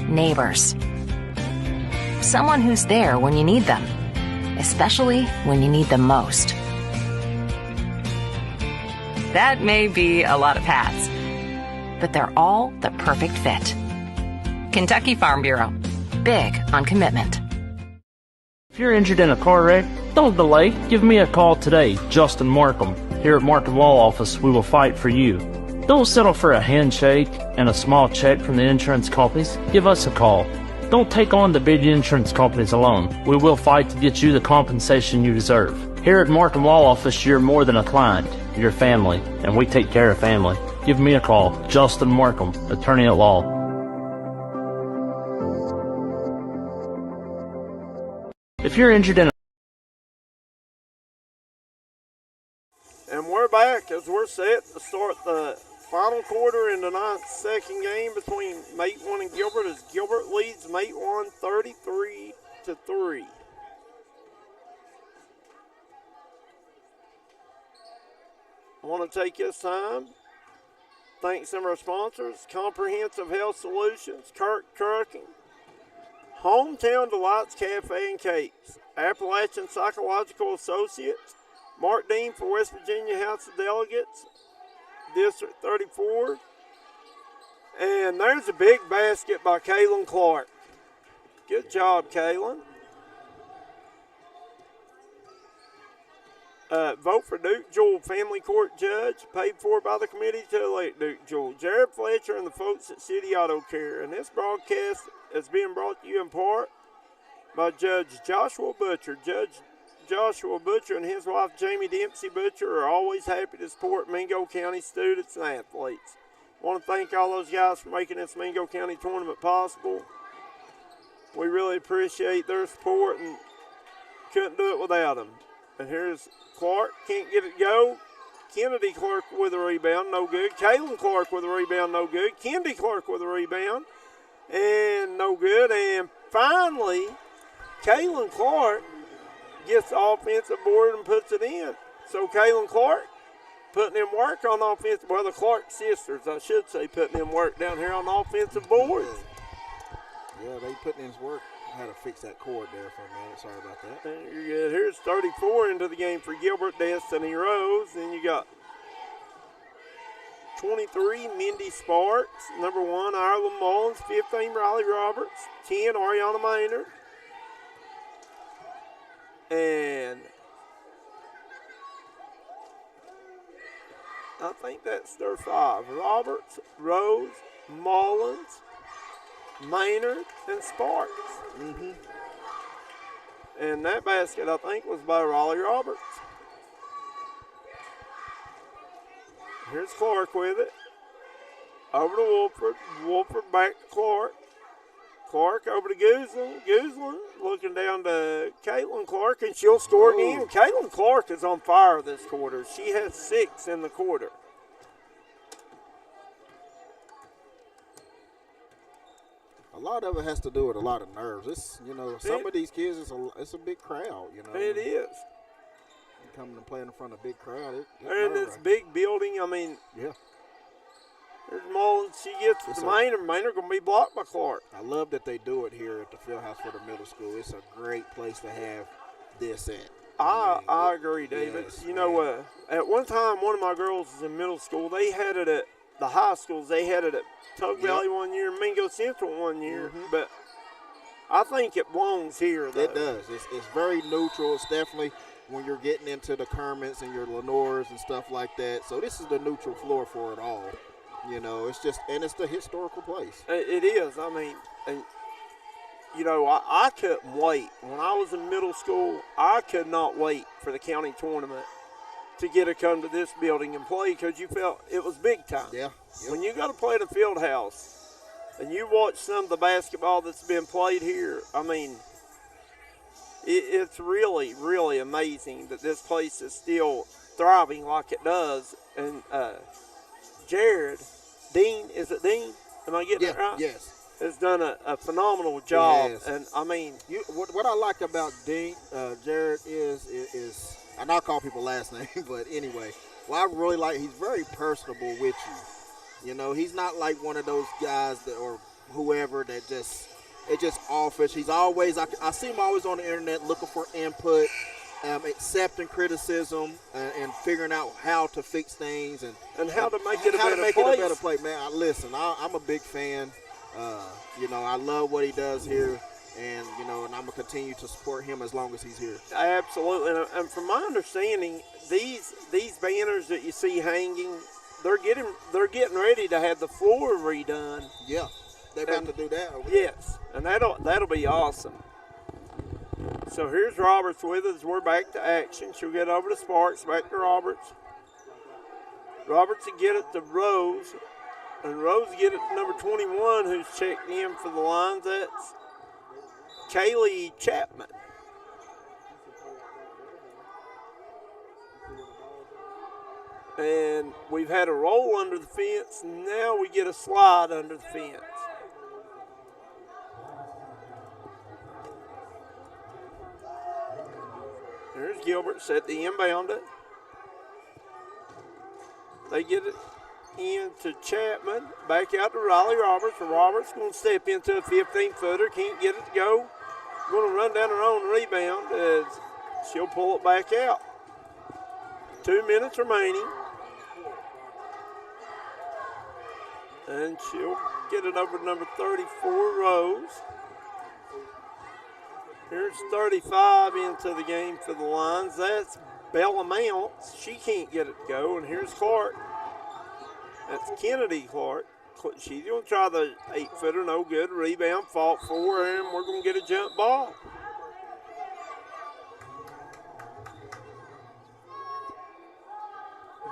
neighbors. Someone who's there when you need them, especially when you need them most. That may be a lot of hats, but they're all the perfect fit. Kentucky Farm Bureau, big on commitment. If you're injured in a car wreck, don't delay. Give me a call today, Justin Markham. Here at Markham Law Office, we will fight for you. Don't settle for a handshake and a small check from the insurance companies. Give us a call. Don't take on the big insurance companies alone. We will fight to get you the compensation you deserve. Here at Markham Law Office, you're more than a client. You're family, and we take care of family. Give me a call, Justin Markham, attorney at law. If you're injured in a... And we're back as we're set to start the final quarter in the 9th second game between Matewan and Gilbert as Gilbert leads Matewan 33-3. I want to take this time, thank some of our sponsors, Comprehensive Health Solutions, Kirk Trucking, Hometown Delights Cafe and Cakes, Appalachian Psychological Associates, Mark Dean for West Virginia House of Delegates, District 34. And there's a big basket by Kaylin Clark. Good job, Kaylin. Vote for Duke Jewell, Family Court Judge, paid for by the committee to elect Duke Jewell. Jared Fletcher and the folks at City Auto Care. And this broadcast is being brought to you in part by Judge Joshua Butcher. Judge Joshua Butcher and his wife Jamie Dempsey Butcher are always happy to support Mingo County students and athletes. I want to thank all those guys for making this Mingo County tournament possible. We really appreciate their support and couldn't do it without them. And here's Clark, can't get it go. Kennedy Clark with a rebound, no good. Kaylin Clark with a rebound, no good. Kendi Clark with a rebound, and no good. And finally, Kaylin Clark gets the offensive board and puts it in. So Kaylin Clark putting in work on the offensive, well, the Clark sisters, I should say, putting in work down here on the offensive boards. Yeah, they putting in work. I had to fix that cord there for a minute. Sorry about that. You're good. Here's 34 into the game for Gilbert, Destiny Rose. Then you got 23, Mindy Sparks. Number 1, Ireland Mullins. 15, Riley Roberts. 10, Ariana Maynard. And I think that's their 5. Roberts, Rose, Mullins, Maynard, and Sparks. Mm-hmm. And that basket, I think, was by Raleigh Roberts. Here's Clark with it. Over to Wolford. Wolford back to Clark. Clark over to Guzlin. Guzlin looking down to Caitlin Clark, and she'll score again. Caitlin Clark is on fire this quarter. She has 6 in the quarter. A lot of it has to do with a lot of nerves. It's, some of these kids, it's a big crowd, It is. Coming and playing in front of a big crowd. And this big building, Yeah. There's Mullins. She gets to Maynard. Maynard going to be blocked by Clark. I love that they do it here at the Fieldhouse for the middle school. It's a great place to have this at. I agree, David. Yes, at one time, one of my girls was in middle school. They had it at the high schools. They had it at Tug Valley one year, Mingo Central one year. Mm-hmm. But I think it belongs here, though. It does. It's very neutral. It's definitely when you're getting into the Kermits and your Lenores and stuff like that. So this is the neutral floor for it all. It's just, and it's the historical place. It is. I couldn't wait. When I was in middle school, I could not wait for the county tournament to get to come to this building and play because you felt it was big time. Yeah. Yep. When you got to play at a field house and you watch some of the basketball that's been played here, it's really, really amazing that this place is still thriving like it does. And Jared, Dean, is it Dean? Am I getting it right? Yes. has done a phenomenal job. Yes. And, I mean, What I like about Jared is, and I'll call people last name, but anyway, what I really like, he's very personable with you. You know, he's not like one of those guys that, or whoever that it's just offish. He's always, I see him always on the internet looking for input, accepting criticism, and figuring out how to fix things and how to make it a better place. Man, I'm a big fan. You know, I love what he does here, and you know, and I'm gonna continue to support him as long as he's here. Absolutely, and from my understanding, these banners that you see hanging, they're getting ready to have the floor redone. Yeah, they're about to do that. Yes, and that'll be awesome. So here's Roberts with us. We're back to action. She'll get over to Sparks, back to Roberts. Roberts will get it to Rose. And Rose get it to number 21, who's checked in for the Lions. That's Kaylee Chapman. And we've had a roll under the fence. Now we get a slide under the fence. There's Gilbert set the inbound it. They get it into Chapman. Back out to Riley Roberts. Roberts going to step into a 15-footer. Can't get it to go. Going to run down her own rebound as she'll pull it back out. 2 minutes remaining. And she'll get it over to number 34, Rose. Here's 35 into the game for the Lions. That's Bella Mounts. She can't get it to go. And here's Clark. That's Kennedy Clark. She's going to try the 8-footer. No good. Rebound, fought for her, and we're going to get a jump ball.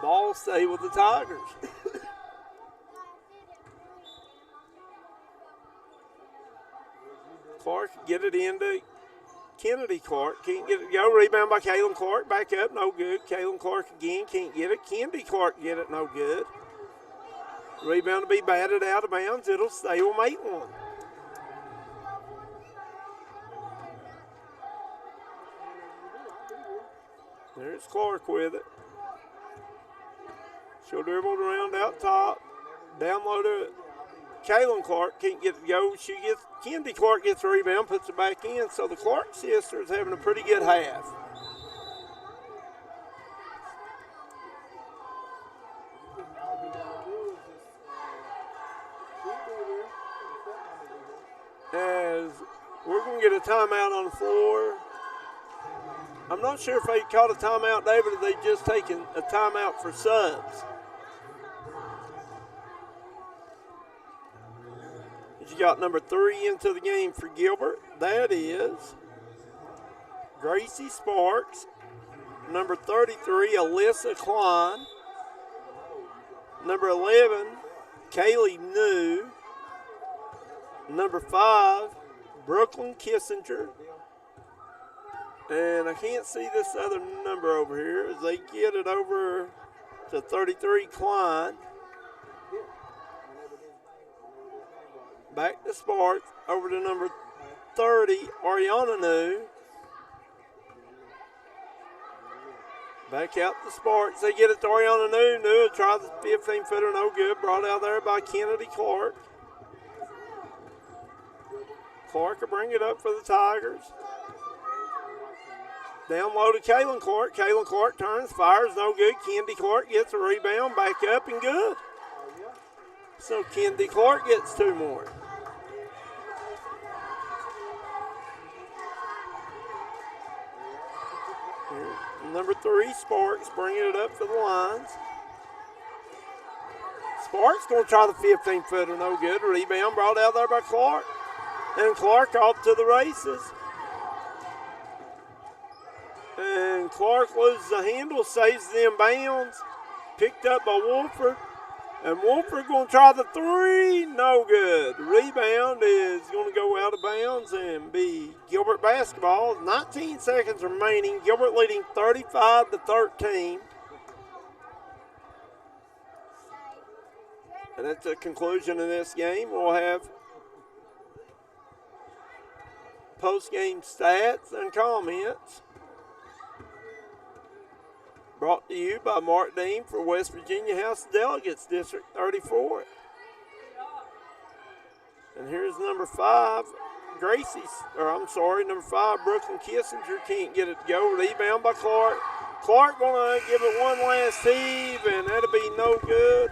Ball stay with the Tigers. Clark get it into Kennedy Clark. Can't get it to go. Rebound by Kaylin Clark. Back up. No good. Kaylin Clark again. Can't get it. Kennedy Clark get it. No good. Rebound to be batted out of bounds. It'll stay. We'll make one. There's Clark with it. She'll dribble around out top. Download it. Kaylin Clark can't get it to go. Kennedy Clark gets the rebound, puts it back in. So the Clark sisters having a pretty good half. As we're going to get a timeout on the floor. I'm not sure if they caught a timeout, David, or they just taken a timeout for subs. You got number 3 into the game for Gilbert. That is Gracie Sparks. Number 33, Alyssa Klein. Number 11, Kaylee New. Number 5, Brooklyn Kissinger. And I can't see this other number over here as they get it over to 33, Klein. Back to Sparks, over to number 30, Ariana New. Back out to Sparks. They get it to Ariana New. New try the 15-footer, no good. Brought out there by Kennedy Clark. Clark will bring it up for the Tigers. Down low to Kaylin Clark. Kaylin Clark turns, fires, no good. Kennedy Clark gets a rebound, back up and good. So Kennedy Clark gets 2 more. Number 3, Sparks, bringing it up for the Lions. Sparks going to try the 15-footer, no good. Rebound brought out there by Clark. And Clark off to the races. And Clark loses the handle, saves the inbounds. Picked up by Wolford. And Wolford going to try the 3, no good. Rebound is going to go out of bounds and be Gilbert basketball. 19 seconds remaining. Gilbert leading 35-13. And at the conclusion of this game, we'll have post-game stats and comments. Brought to you by Mark Dean for West Virginia House of Delegates, District 34. And here's number 5, number 5, Brooklyn Kissinger can't get it to go. Rebound by Clark. Clark gonna give it one last heave, and that'll be no good.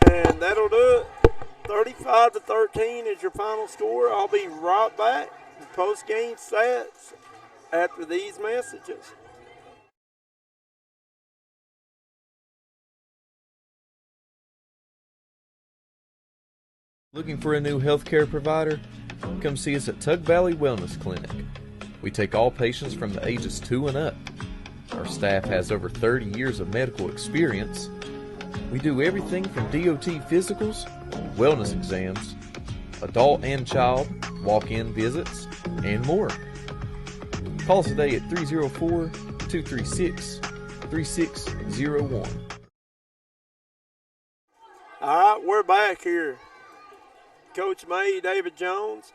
And that'll do it. 35-13 is your final score. I'll be right back with post-game stats after these messages. Looking for a new healthcare provider? Come see us at Tug Valley Wellness Clinic. We take all patients from the ages 2 and up. Our staff has over 30 years of medical experience. We do everything from DOT physicals, wellness exams, adult and child, walk-in visits, and more. Call us today at 304-236-3601. All right, we're back here. Coach May, David Jones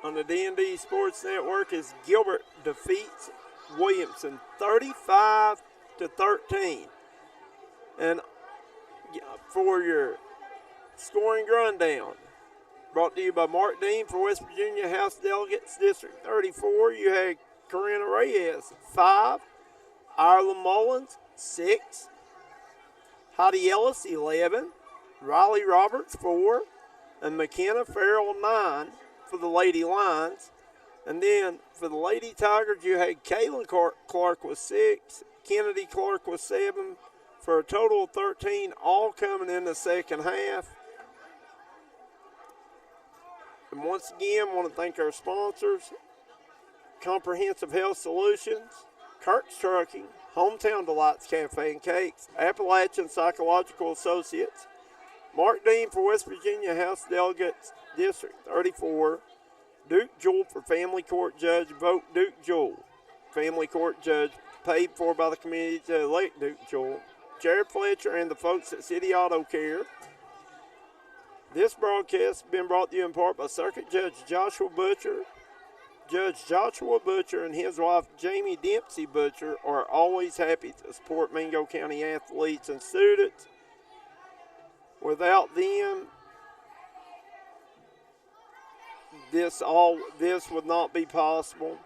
on the D&D Sports Network as Gilbert defeats Williamson 35-13. And for your scoring rundown, brought to you by Mark Dean for West Virginia House Delegates District 34. You had Corinna Reyes 5, Ireland Mullins 6, Heidi Ellis 11, Riley Roberts 4, and McKenna Farrell 9 for the Lady Lions. And then for the Lady Tigers, you had Kaylin Clark with 6, Kennedy Clark with 7, for a total of 13, all coming in the second half. And once again, I want to thank our sponsors: Comprehensive Health Solutions, Kurt's Trucking, Hometown Delights Cafe and Cakes, Appalachian Psychological Associates, Mark Dean for West Virginia House Delegates District 34, Duke Jewell for Family Court Judge, vote Duke Jewell. Family Court Judge paid for by the community to elect Duke Jewell. Jared Fletcher and the folks at City Auto Care. This broadcast has been brought to you in part by Circuit Judge Joshua Butcher. Judge Joshua Butcher and his wife Jamie Dempsey Butcher are always happy to support Mingo County athletes and students. Without them, this would not be possible.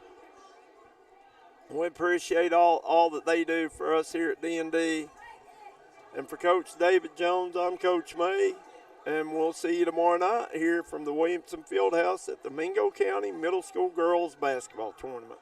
We appreciate all that they do for us here at D&D. And for Coach David Jones, I'm Coach May, and we'll see you tomorrow night here from the Williamson Fieldhouse at the Mingo County Middle School Girls Basketball Tournament.